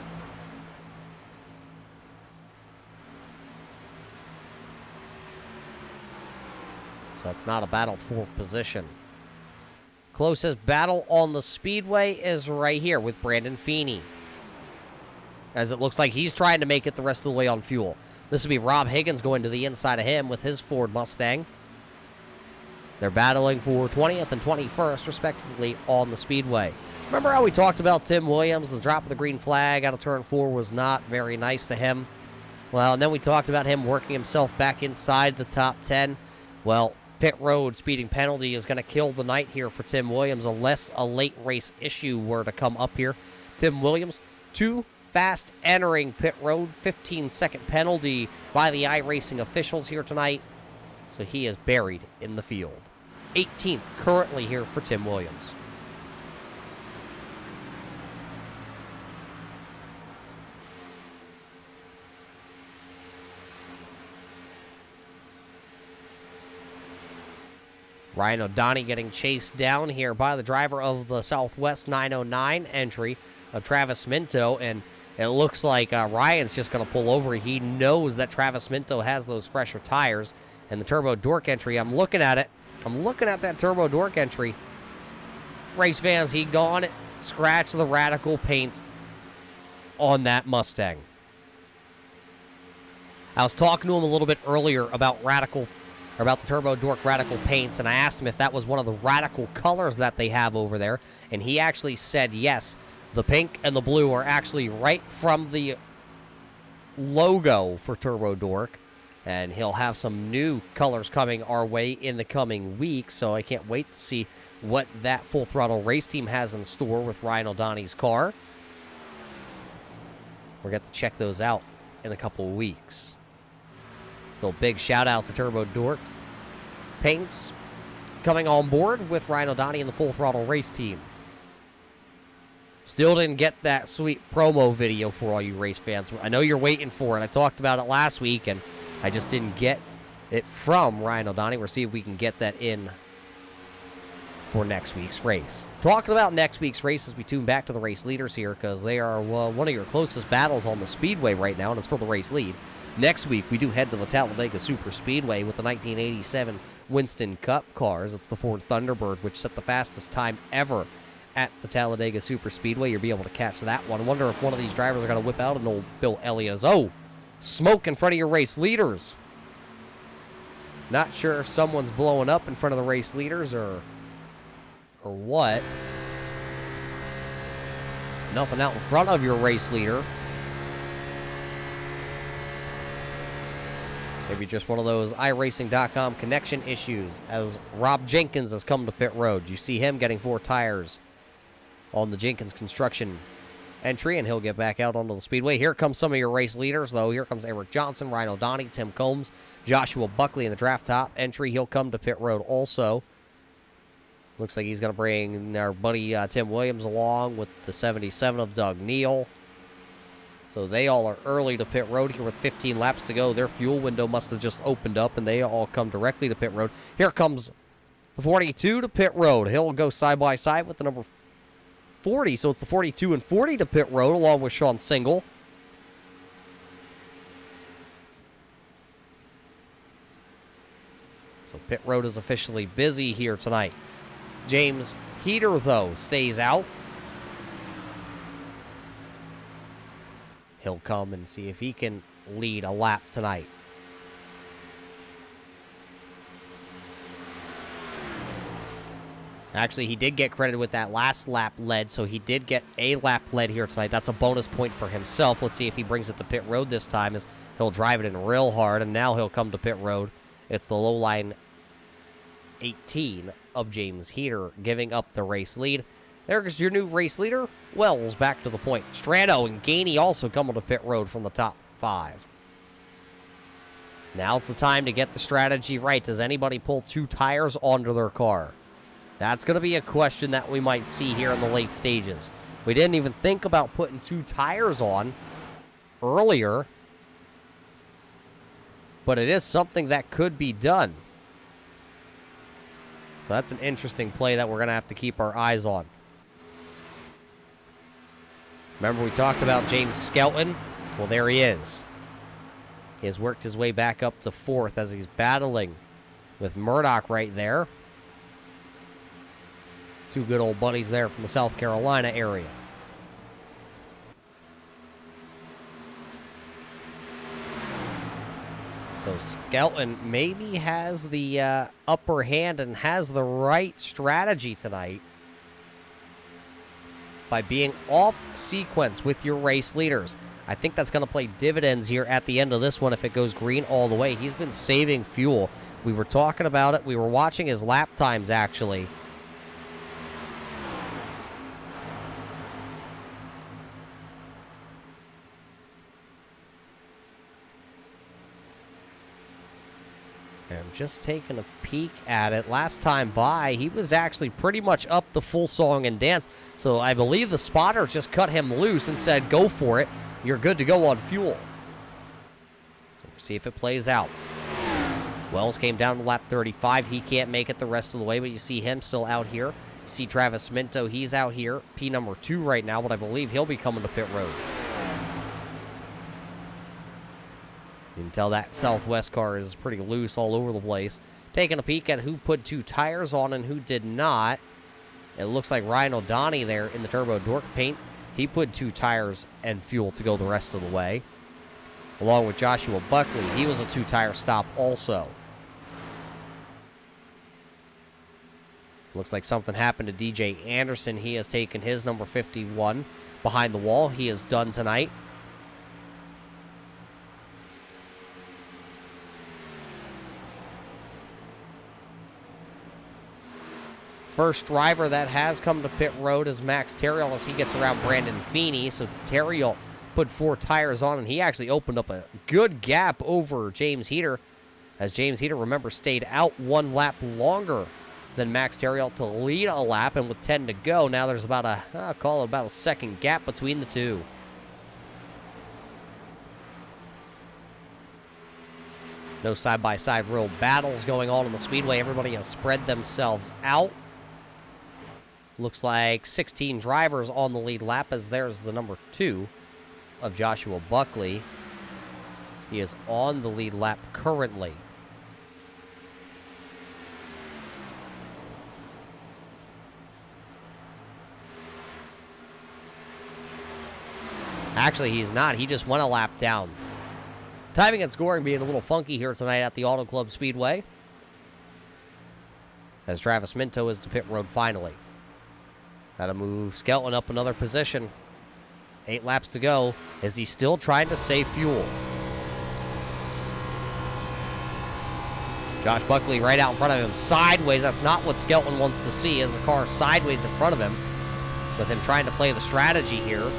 So it's not a battle for position. Closest battle on the Speedway is right here with Brandon Feeney, as it looks like he's trying to make it the rest of the way on fuel. This would be Rob Higgins going to the inside of him with his Ford Mustang. They're battling for 20th and 21st, respectively, on the Speedway. Remember how we talked about Tim Williams? The drop of the green flag out of turn 4 was not very nice to him. Well, and then we talked about him working himself back inside the top 10. Well, pit road speeding penalty is going to kill the night here for Tim Williams unless a late race issue were to come up here. Tim Williams, too fast entering pit road, 15-second penalty by the iRacing officials here tonight. So he is buried in the field. 18th currently here for Tim Williams. Ryan O'Donnell getting chased down here by the driver of the Southwest 909 entry of Travis Minto, and it looks like Ryan's just going to pull over. He knows that Travis Minto has those fresher tires, and the Turbo Dork entry, I'm looking at it. I'm looking at that Turbo Dork entry. Race fans, he gone scratch the Radical paints on that Mustang. I was talking to him a little bit earlier about the Turbo Dork Radical paints, and I asked him if that was one of the Radical colors that they have over there, and he actually said yes. The pink and the blue are actually right from the logo for Turbo Dork, and he'll have some new colors coming our way in the coming weeks, so I can't wait to see what that Full Throttle Race Team has in store with Ryan O'Donnell's car. We're going to check those out in a couple of weeks. So big shout out to Turbo Dork Paints coming on board with Ryan O'Donnell and the Full Throttle Race Team. Still didn't get that sweet promo video for all you race fans. I know you're waiting for it. I talked about it last week, and I just didn't get it from Ryan O'Donnell. We'll see if we can get that in for next week's race. Talking about next week's race as we tune back to the race leaders here, because they are one of your closest battles on the Speedway right now, and it's for the race lead. Next week, we do head to the Talladega Super Speedway with the 1987 Winston Cup cars. It's the Ford Thunderbird, which set the fastest time ever at the Talladega Super Speedway. You'll be able to catch that one. I wonder if one of these drivers are going to whip out an old Bill Elliott. Oh, smoke in front of your race leaders. Not sure if someone's blowing up in front of the race leaders or what. Nothing out in front of your race leader. Maybe just one of those iRacing.com connection issues as Rob Jenkins has come to pit road. You see him getting 4 tires on the Jenkins construction entry, and he'll get back out onto the speedway. Here comes some of your race leaders, though. Here comes Eric Johnson, Ryan O'Donnell, Tim Combs, Joshua Buckley in the draft top entry. He'll come to pit road also. Looks like he's going to bring our buddy Tim Williams along with the 77 of Doug Neal. So they all are early to pit road here with 15 laps to go. Their fuel window must have just opened up, and they all come directly to pit road. Here comes the 42 to pit road. He'll go side by side with the number 40. So it's the 42 and 40 to pit road along with Sean Single. So pit road is officially busy here tonight. James Heater, though, stays out. He'll come and see if he can lead a lap tonight. Actually, he did get credited with that last lap lead, so he did get a lap lead here tonight. That's a bonus point for himself. Let's see if he brings it to pit road this time, as he'll drive it in real hard, and now he'll come to pit road. It's the low line 18 of James Heater giving up the race lead. There's your new race leader, Wells, back to the point. Strano and Gainey also coming to pit road from the top 5. Now's the time to get the strategy right. Does anybody pull 2 tires onto their car? That's going to be a question that we might see here in the late stages. We didn't even think about putting 2 tires on earlier, but it is something that could be done. So that's an interesting play that we're going to have to keep our eyes on. Remember we talked about James Skelton? Well, there he is. He has worked his way back up to 4th as he's battling with Murdoch right there. 2 good old buddies there from the South Carolina area. So Skelton maybe has the upper hand and has the right strategy tonight by being off sequence with your race leaders. I think that's going to play dividends here at the end of this one if it goes green all the way. He's been saving fuel. We were talking about it. We were watching his lap times, actually. And I'm just taking a peek at it. Last time by, he was actually pretty much up the full song and dance. So I believe the spotter just cut him loose and said, go for it. You're good to go on fuel. So we'll see if it plays out. Wells came down to lap 35. He can't make it the rest of the way, but you see him still out here. You see Travis Minto, he's out here. P number 2 right now, but I believe he'll be coming to pit road. You can tell that Southwest car is pretty loose all over the place. Taking a peek at who put 2 tires on and who did not. It looks like Ryan O'Donnell there in the Turbo Dork paint. He put 2 tires and fuel to go the rest of the way. Along with Joshua Buckley, he was a 2-tire stop also. Looks like something happened to DJ Anderson. He has taken his number 51 behind the wall. He is done tonight. First driver that has come to pit road is Max Terriel as he gets around Brandon Feeney. So Terriel put 4 tires on, and he actually opened up a good gap over James Heater, as James Heater, remember, stayed out 1 lap longer than Max Terriel to lead a lap, and with 10 to go, now there's about a second gap between the two. No side-by-side real battles going on in the Speedway. Everybody has spread themselves out. Looks like 16 drivers on the lead lap, as there's the number 2 of Joshua Buckley. He is on the lead lap currently. Actually, he's not. He just went a lap down. Timing and scoring being a little funky here tonight at the Auto Club Speedway, as Travis Minto is to pit road finally. Got to move Skelton up another position. 8 laps to go. Is he still trying to save fuel? Josh Buckley right out in front of him. Sideways. That's not what Skelton wants to see, as a car sideways in front of him, with him trying to play the strategy here.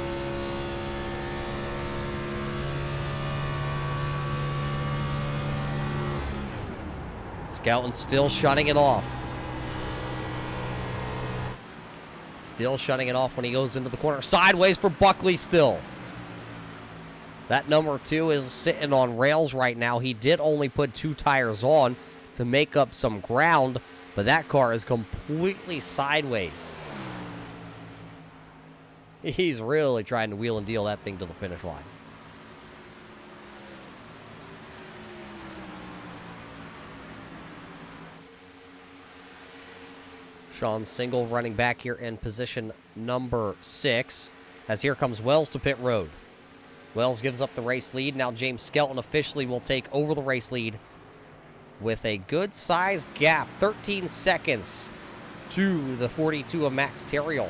Skelton still shutting it off. Still shutting it off when he goes into the corner. Sideways for Buckley still. That number 2 is sitting on rails right now. He did only put 2 tires on to make up some ground, but that car is completely sideways. He's really trying to wheel and deal that thing to the finish line. Sean Single running back here in position number 6, as here comes Wells to pit road. Wells gives up the race lead. Now James Skelton officially will take over the race lead with a good size gap, 13 seconds to the 42 of Max Terriel.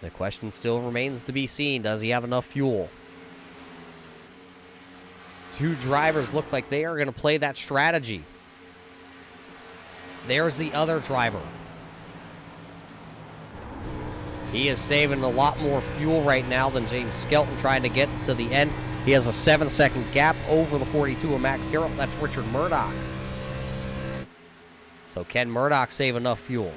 The question still remains to be seen. Does he have enough fuel? 2 drivers look like they are going to play that strategy. There's the other driver. He is saving a lot more fuel right now than James Skelton trying to get to the end. He has a 7-second gap over the 42 of Max Terriel. That's Richard Murdoch. So can Murdoch save enough fuel?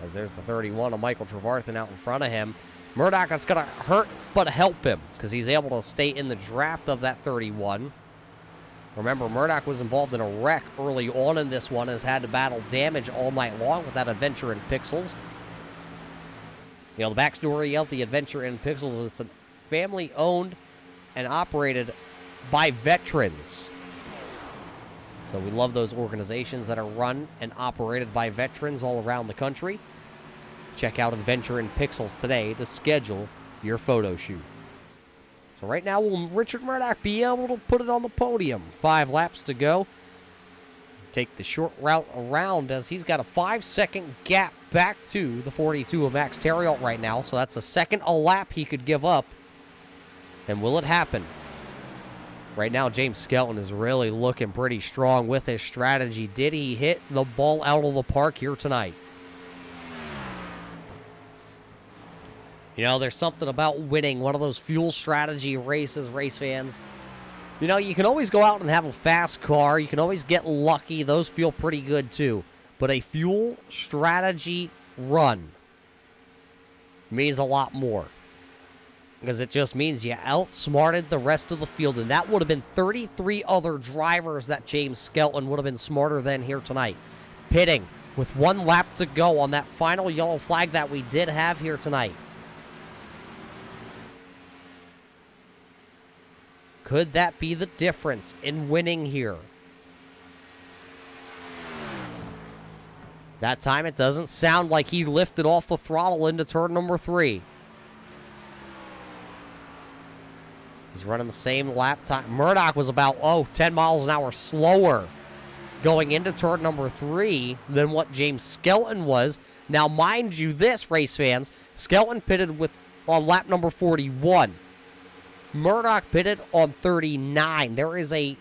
As there's the 31 of Michael Trevarthen out in front of him. Murdoch, that's going to hurt but help him, because he's able to stay in the draft of that 31. Remember, Murdoch was involved in a wreck early on in this one and has had to battle damage all night long with that Adventure in Pixels. You know, the backstory of the Adventure in Pixels is it's a family owned and operated by veterans. So we love those organizations that are run and operated by veterans all around the country. Check out Adventure in Pixels today to schedule your photo shoot. So right now, will Richard Murdoch be able to put it on the podium? 5 laps to go. Take the short route around, as he's got a 5-second gap back to the 42 of Max Terriel right now. So that's a second a lap he could give up. And will it happen? Right now, James Skelton is really looking pretty strong with his strategy. Did he hit the ball out of the park here tonight? You know, there's something about winning one of those fuel strategy races, race fans. You know, you can always go out and have a fast car. You can always get lucky. Those feel pretty good, too. But a fuel strategy run means a lot more. because it just means you outsmarted the rest of the field, and that would have been 33 other drivers that James Skelton would have been smarter than here tonight. Pitting with 1 lap to go on that final yellow flag that we did have here tonight. Could that be the difference in winning here? That time it doesn't sound like he lifted off the throttle into turn number 3. He's running the same lap time. Murdoch was about, 10 miles an hour slower going into turn number 3 than what James Skelton was. Now, mind you this, race fans, Skelton pitted on lap number 41. Murdoch pitted on 39. There is a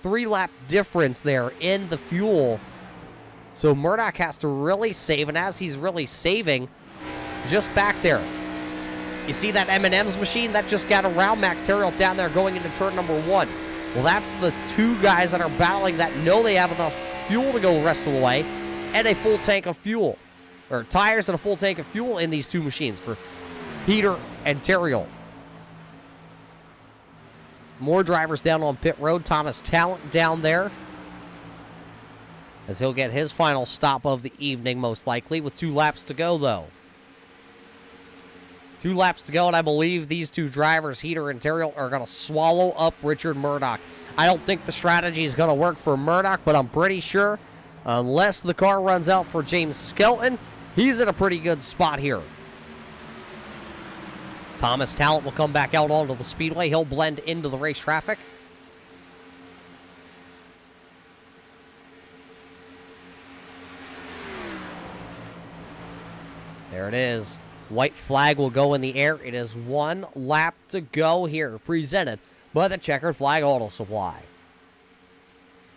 3-lap difference there in the fuel. So Murdoch has to really save, and as he's really saving, just back there, you see that M&M's machine that just got around Max Terriot down there going into turn number 1. Well, that's the 2 guys that are battling that know they have enough fuel to go the rest of the way, and a full tank of fuel, or tires and a full tank of fuel in these 2 machines for Heater and Terriot. More drivers down on pit road. Thomas Talent down there, as he'll get his final stop of the evening, most likely, with 2 laps to go, though. 2 laps to go, and I believe these 2 drivers, Heater and Terriot, are going to swallow up Richard Murdoch. I don't think the strategy is going to work for Murdoch, but I'm pretty sure, unless the car runs out for James Skelton, he's in a pretty good spot here. Thomas Talent will come back out onto the speedway. He'll blend into the race traffic. There it is. White flag will go in the air. It is 1 lap to go here, presented by the Checkered Flag Auto Supply.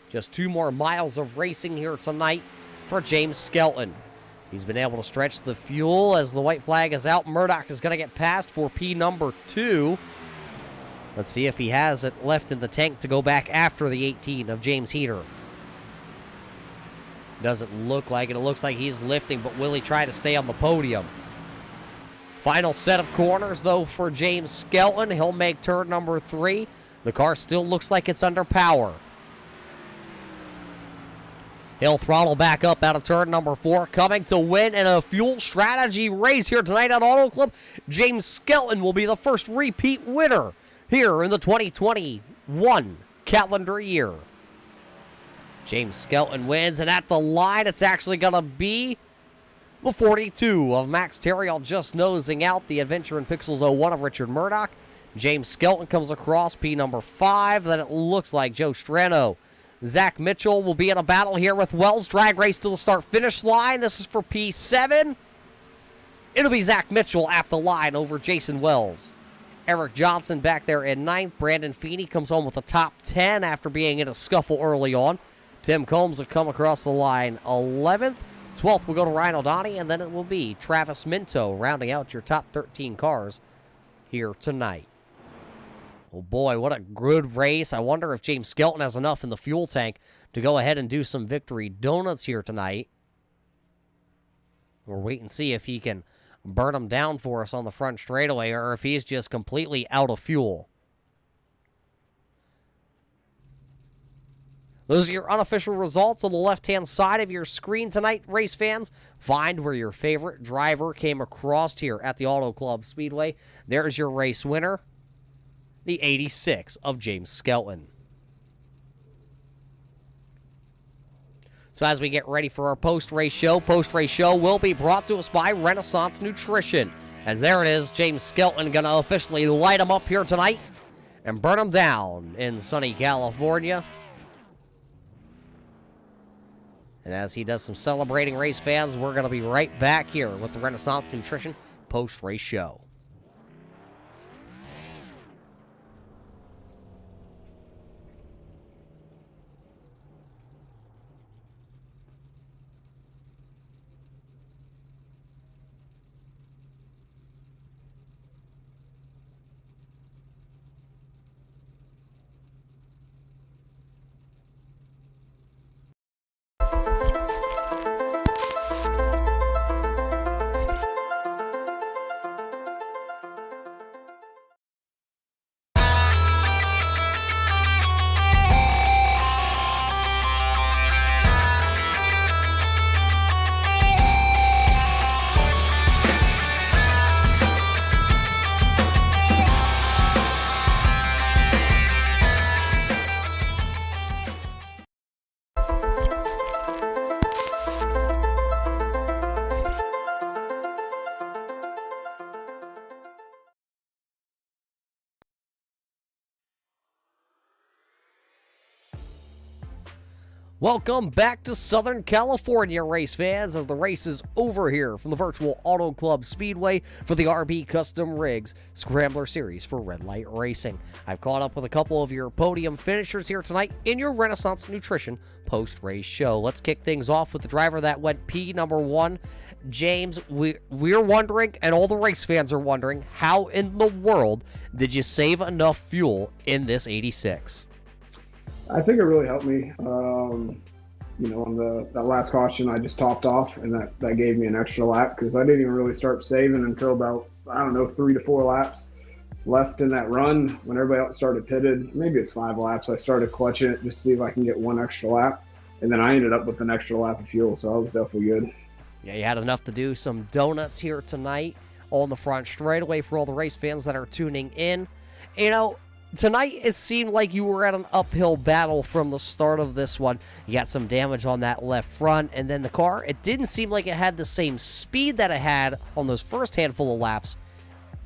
Just 2 more miles of racing here tonight for James Skelton. He's been able to stretch the fuel as the white flag is out. Murdoch is going to get past for P number 2. Let's see if he has it left in the tank to go back after the 18 of James Heater. Doesn't look like it. It looks like he's lifting, but will he try to stay on the podium? Final set of corners, though, for James Skelton. He'll make turn number 3. The car still looks like it's under power. He'll throttle back up out of turn number 4, coming to win in a fuel strategy race here tonight at Auto Club. James Skelton will be the first repeat winner here in the 2021 calendar year. James Skelton wins, and at the line, it's actually going to be the 42 of Max Terriot, just nosing out the Adventure in Pixels 01 of Richard Murdoch. James Skelton comes across P number 5. Then it looks like Joe Strano. Zach Mitchell will be in a battle here with Wells. Drag race to the start-finish line. This is for P7. It'll be Zach Mitchell at the line over Jason Wells. Eric Johnson back there in 9th. Brandon Feeney comes home with a top 10 after being in a scuffle early on. Tim Combs will come across the line 11th. 12th will go to Ryan O'Donnell, and then it will be Travis Minto rounding out your top 13 cars here tonight. Oh boy, what a good race. I wonder if James Skelton has enough in the fuel tank to go ahead and do some victory donuts here tonight. We'll wait and see if he can burn them down for us on the front straightaway, or if he's just completely out of fuel. Those are your unofficial results on the left-hand side of your screen tonight, race fans. Find where your favorite driver came across here at the Auto Club Speedway. There's your race winner, the 86 of James Skelton. So as we get ready for our post-race show will be brought to us by Renaissance Nutrition. As there it is, James Skelton going to officially light them up here tonight and burn them down in sunny California. And as he does some celebrating, race fans, we're going to be right back here with the Renaissance Nutrition post-race show. Welcome back to Southern California, race fans, as the race is over here from the Virtual Auto Club Speedway for the RB Custom Rigs Scrambler Series for Red Light Racing. I've caught up with a couple of your podium finishers here tonight in your Renaissance Nutrition post-race show. Let's kick things off with the driver that went P number 1. James, we're wondering, and all the race fans are wondering, how in the world did you save enough fuel in this 86? I think it really helped me. On that last caution, I just topped off, and that gave me an extra lap because I didn't even really start saving until about, 3 to 4 laps left in that run. When everybody else started pitted, maybe it's 5 laps, I started clutching it just to see if I can get one extra lap. And then I ended up with an extra lap of fuel, so I was definitely good. Yeah, you had enough to do some donuts here tonight on the front straightaway for all the race fans that are tuning in. Tonight, it seemed like you were at an uphill battle from the start of this one. You got some damage on that left front, and then the car, it didn't seem like it had the same speed that it had on those first handful of laps.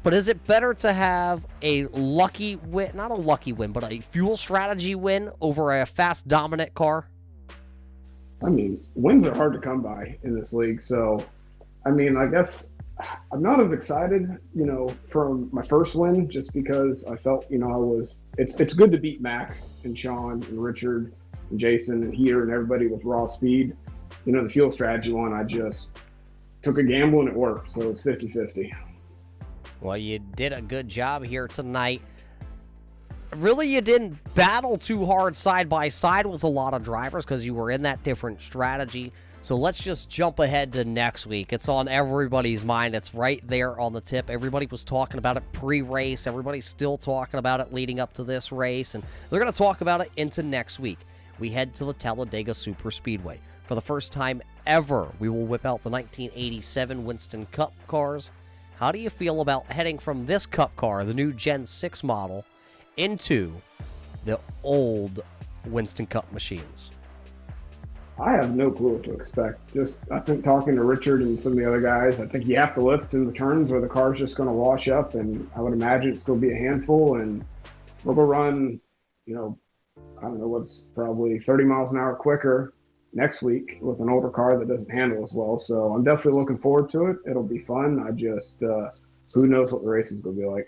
But is it better to have a lucky win, not a lucky win, but a fuel strategy win over a fast, dominant car? Wins are hard to come by in this league, so, I guess I'm not as excited, from my first win, just because I felt, it's good to beat Max and Sean and Richard and Jason and Heater and everybody with raw speed. The fuel strategy one, I just took a gamble and it worked, so it's 50-50. Well, you did a good job here tonight. Really, you didn't battle too hard side by side with a lot of drivers because you were in that different strategy. So let's just jump ahead to next week. It's on everybody's mind. It's right there on the tip. Everybody was talking about it pre-race. Everybody's still talking about it leading up to this race. And they're going to talk about it into next week. We head to the Talladega Super Speedway. For the first time ever, we will whip out the 1987 Winston Cup cars. How do you feel about heading from this Cup car, the new Gen 6 model, into the old Winston Cup machines? I have no clue what to expect. I think talking to Richard and some of the other guys, I think you have to lift in the turns where the car's just going to wash up, and I would imagine it's going to be a handful, and we'll go run, what's probably 30 miles an hour quicker next week with an older car that doesn't handle as well. So I'm definitely looking forward to it. It'll be fun. Who knows what the race is going to be like.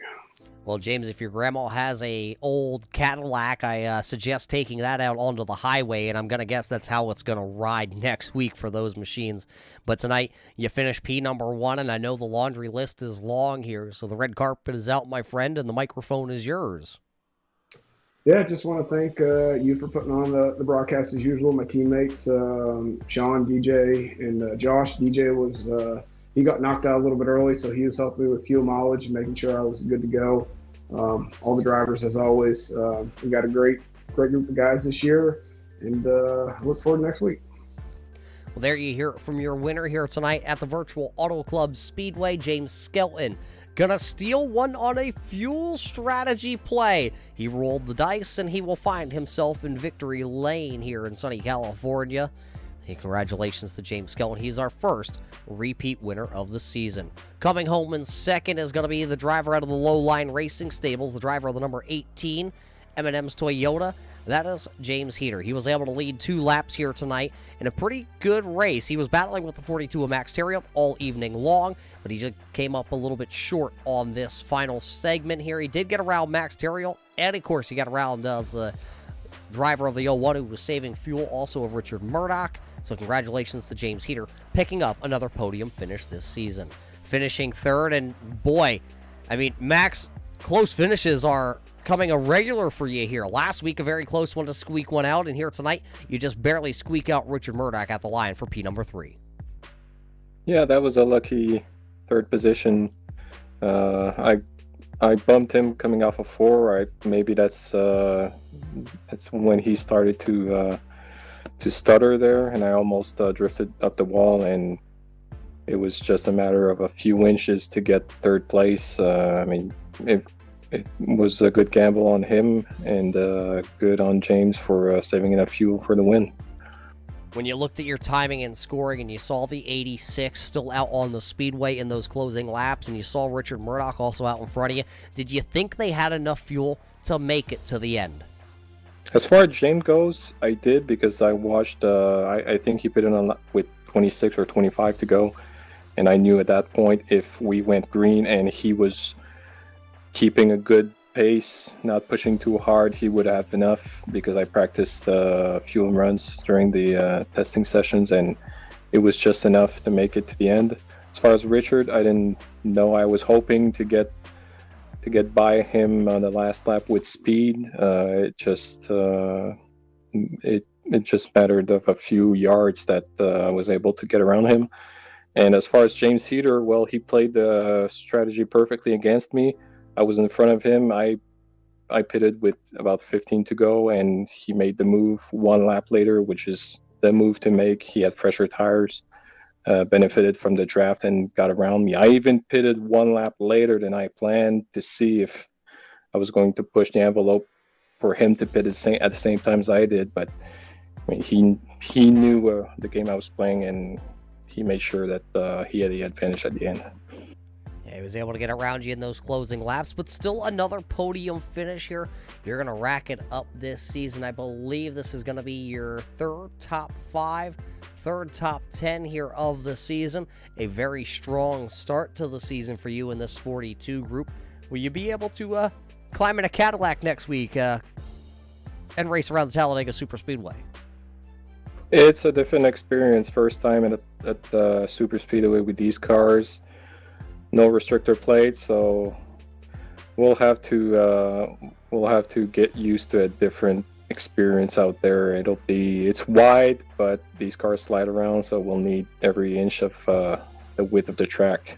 Well, James, if your grandma has a old Cadillac, I suggest taking that out onto the highway, and I'm going to guess that's how it's going to ride next week for those machines. But tonight, you finish P number 1, and I know the laundry list is long here, so the red carpet is out, my friend, and the microphone is yours. Yeah, just want to thank you for putting on the broadcast as usual, my teammates, Sean, DJ, and Josh. DJ was... he got knocked out a little bit early, so he was helping me with fuel mileage and making sure I was good to go. All the drivers, as always. We got a great group of guys this year, and look forward to next week. Well, there you hear it from your winner here tonight at the Virtual Auto Club Speedway, James Skelton. Gonna steal one on a fuel strategy play. He rolled the dice, and he will find himself in victory lane here in sunny California. Hey, congratulations to James Skelton. He's our first repeat winner of the season. Coming home in second is going to be the driver out of the Lowline Racing Stables, the driver of the number 18, M&M's Toyota. That is James Heater. He was able to lead 2 laps here tonight in a pretty good race. He was battling with the 42 of Max Theriault all evening long, but he just came up a little bit short on this final segment here. He did get around Max Theriault, and of course he got around the driver of the 01 who was saving fuel, also of Richard Murdoch. So congratulations to James Heater, picking up another podium finish this season. Finishing third, and boy, Max, close finishes are coming a regular for you here. Last week, a very close one to squeak one out, and here tonight, you just barely squeak out Richard Murdoch at the line for P number 3. Yeah, that was a lucky third position. I bumped him coming off of 4. Maybe that's when he started to stutter there, and I almost drifted up the wall, and it was just a matter of a few inches to get third place. It was a good gamble on him, and good on James for saving enough fuel for the win. When you looked at your timing and scoring and you saw the 86 still out on the speedway in those closing laps, and you saw Richard Murdoch also out in front of you, did you think they had enough fuel to make it to the end? As far as James goes, I did because I watched. I think he put it on with 26 or 25 to go, and I knew at that point if we went green and he was keeping a good pace, not pushing too hard, he would have enough because I practiced fuel runs during the testing sessions, and it was just enough to make it to the end. As far as Richard, I didn't know. I was hoping to get by him on the last lap with speed. It just mattered of a few yards that I was able to get around him. And as far as James Heater, well, he played the strategy perfectly against me. I was in front of him. I pitted with about 15 to go, and he made the move one lap later, which is the move to make. He had fresher tires, benefited from the draft, and got around me. I even pitted one lap later than I planned to see if I was going to push the envelope for him to pit at the same time as I did. But I mean, he knew the game I was playing, and he made sure that he had the advantage at the end. Yeah, he was able to get around you in those closing laps, but still another podium finish here. You're going to rack it up this season. I believe this is going to be your third top 5, third top 10 here of the season. A very strong start to the season for you in this 42 group. Will you be able to climb in a Cadillac next week and race around the Talladega Super Speedway? It's a different experience. First time at the Super Speedway with these cars. No restrictor plates, so we'll have to get used to a different experience out there. It's wide, but these cars slide around, so we'll need every inch of the width of the track.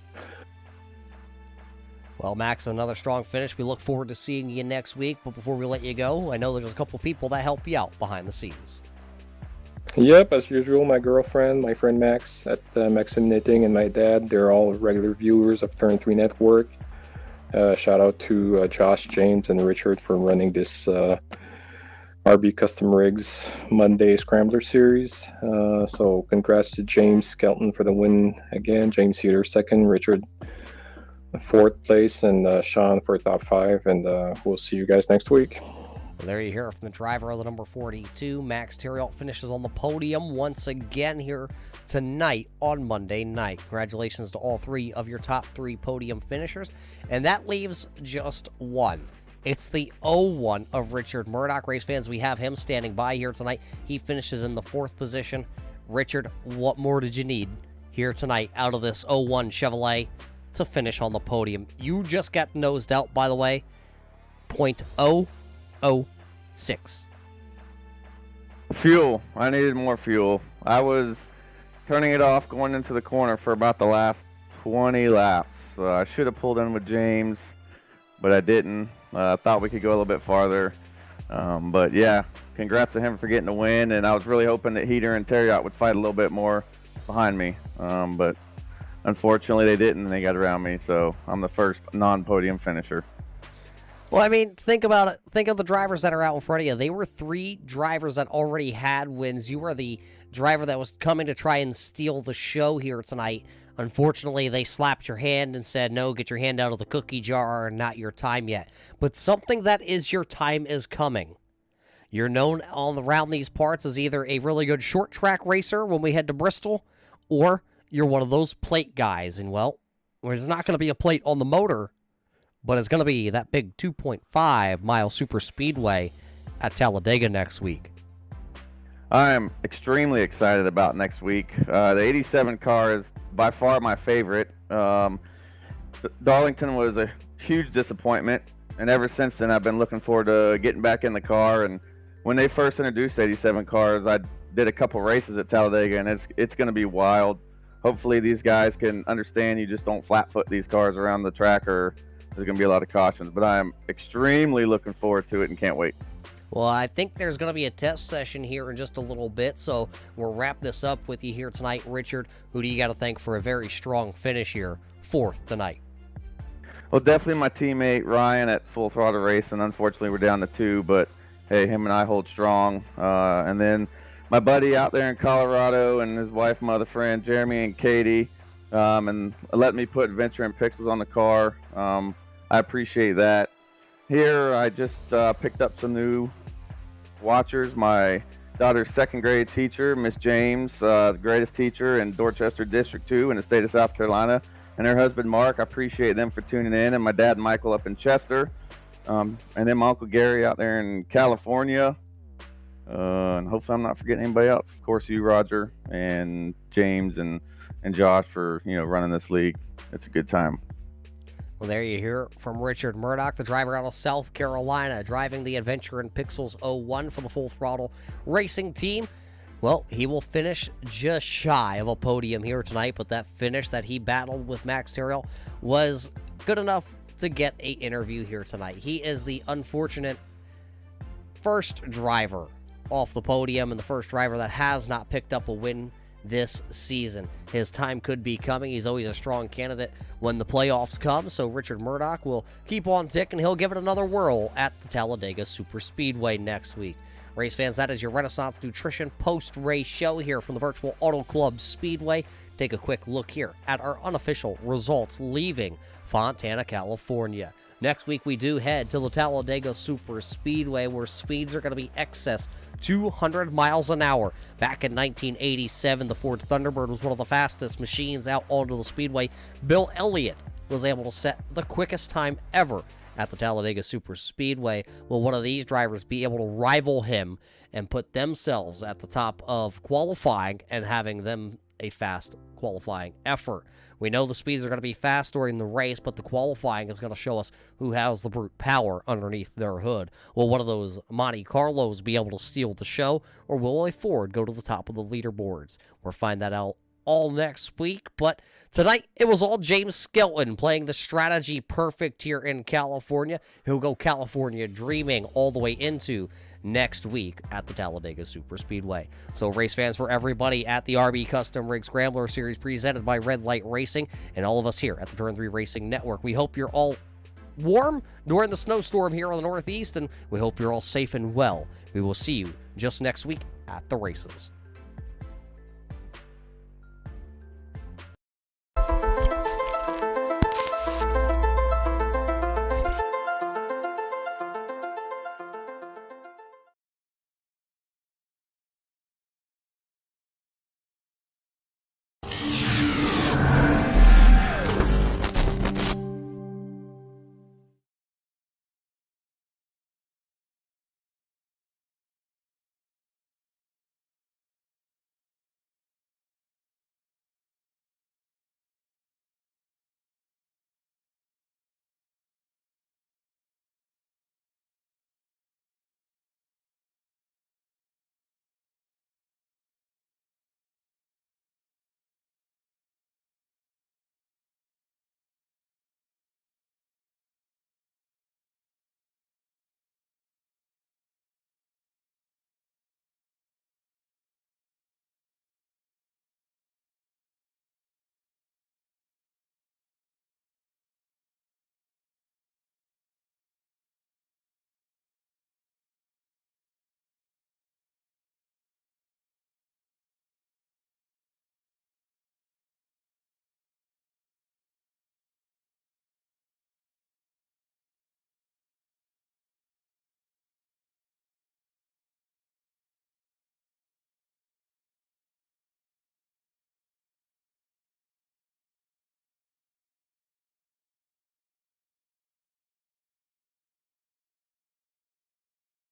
Well, Max, another strong finish. We look forward to seeing you next week, but before we let you go, I know there's a couple people that help you out behind the scenes. Yep, as usual, my girlfriend, my friend Max at Maxim Knitting, and my dad, they're all regular viewers of Turn 3 Network. Shout out to Josh, James, and Richard for running this RB Custom Rigs Monday Scrambler series. So congrats to James Skelton for the win again. James Heater second, Richard 4th place, and Sean for top 5. And we'll see you guys next week. Well, there you hear it from the driver of the number 42. Max Theriault finishes on the podium once again here tonight on Monday night. Congratulations to all 3 of your top 3 podium finishers. And that leaves just one. It's the 01 of Richard Murdoch. Race fans, we have him standing by here tonight. He finishes in the 4th position. Richard, what more did you need here tonight out of this 01 Chevrolet to finish on the podium? You just got nosed out, by the way. .006. Fuel. I needed more fuel. I was turning it off going into the corner for about the last 20 laps. I should have pulled in with James, but I didn't. I thought we could go a little bit farther. But yeah, congrats to him for getting the win, and I was really hoping that Heater and Theriault would fight a little bit more behind me. But unfortunately they didn't, and they got around me, so I'm the first non-podium finisher. Well, I mean, think about it. Think of the drivers that are out in front of you. They were 3 drivers that already had wins. You were the driver that was coming to try and steal the show here tonight. Unfortunately, they slapped your hand and said, no, get your hand out of the cookie jar, not your time yet. But something that is your time is coming. You're known around these parts as either a really good short track racer when we head to Bristol, or you're one of those plate guys. And, well, there's not going to be a plate on the motor, but it's going to be that big 2.5-mile super speedway at Talladega next week. I am extremely excited about next week. The 87 car is by far my favorite. Darlington was a huge disappointment, and ever since then I've been looking forward to getting back in the car. And when they first introduced 87 cars, I did a couple races at Talladega, and it's going to be wild. Hopefully these guys can understand you just don't flat foot these cars around the track, or there's going to be a lot of cautions. But I am extremely looking forward to it and can't wait. Well, I think there's going to be a test session here in just a little bit, so we'll wrap this up with you here tonight. Richard, who do you got to thank for a very strong finish here, 4th tonight? Well, definitely my teammate Ryan at Full Throttle Racing. Unfortunately, we're down to 2, but hey, him and I hold strong. And then my buddy out there in Colorado and his wife, my other friend, Jeremy and Katie, and let me put Venture and Pixels on the car. I appreciate that. Here, I just picked up some new watchers, my daughter's second grade teacher, Miss James, the greatest teacher in Dorchester District 2 in the state of South Carolina, and her husband Mark. I appreciate them for tuning in, and my dad Michael up in Chester, and then my Uncle Gary out there in California. And hopefully I'm not forgetting anybody else. Of course, you, Roger, and James, and Josh for running this league. It's a good time. Well, there you hear from Richard Murdoch, the driver out of South Carolina, driving the Adventure in Pixels 01 for the Full Throttle Racing team. Well, he will finish just shy of a podium here tonight, but that finish that he battled with Max Terrill was good enough to get an interview here tonight. He is the unfortunate first driver off the podium and the first driver that has not picked up a win this season. His time could be coming. He's always a strong candidate when the playoffs come, so Richard Murdoch will keep on ticking. He'll give it another whirl at the Talladega Superspeedway next week. Race fans, that is your Renaissance Nutrition post-race show here from the Virtual Auto Club Speedway. Take a quick look here at our unofficial results leaving Fontana, California. Next week, we do head to the Talladega Superspeedway, where speeds are going to be excess 200 miles an hour. Back in 1987, the Ford Thunderbird was one of the fastest machines out onto the speedway. Bill Elliott was able to set the quickest time ever at the Talladega Superspeedway. Will one of these drivers be able to rival him and put themselves at the top of qualifying and having them a fast qualifying effort? We know the speeds are going to be fast during the race, but the qualifying is going to show us who has the brute power underneath their hood. Will one of those Monte Carlos be able to steal the show, or will a Ford go to the top of the leaderboards? We'll find that out all next week, but tonight it was all James Skelton playing the strategy perfect here in California. He'll go California dreaming all the way into next week at the Talladega Superspeedway. So race fans, for everybody at the RB Custom Rig Scrambler Series presented by Red Light Racing and all of us here at the Turn 3 Racing Network, we hope you're all warm during the snowstorm here on the Northeast, and we hope you're all safe and well. We will see you just next week at the races.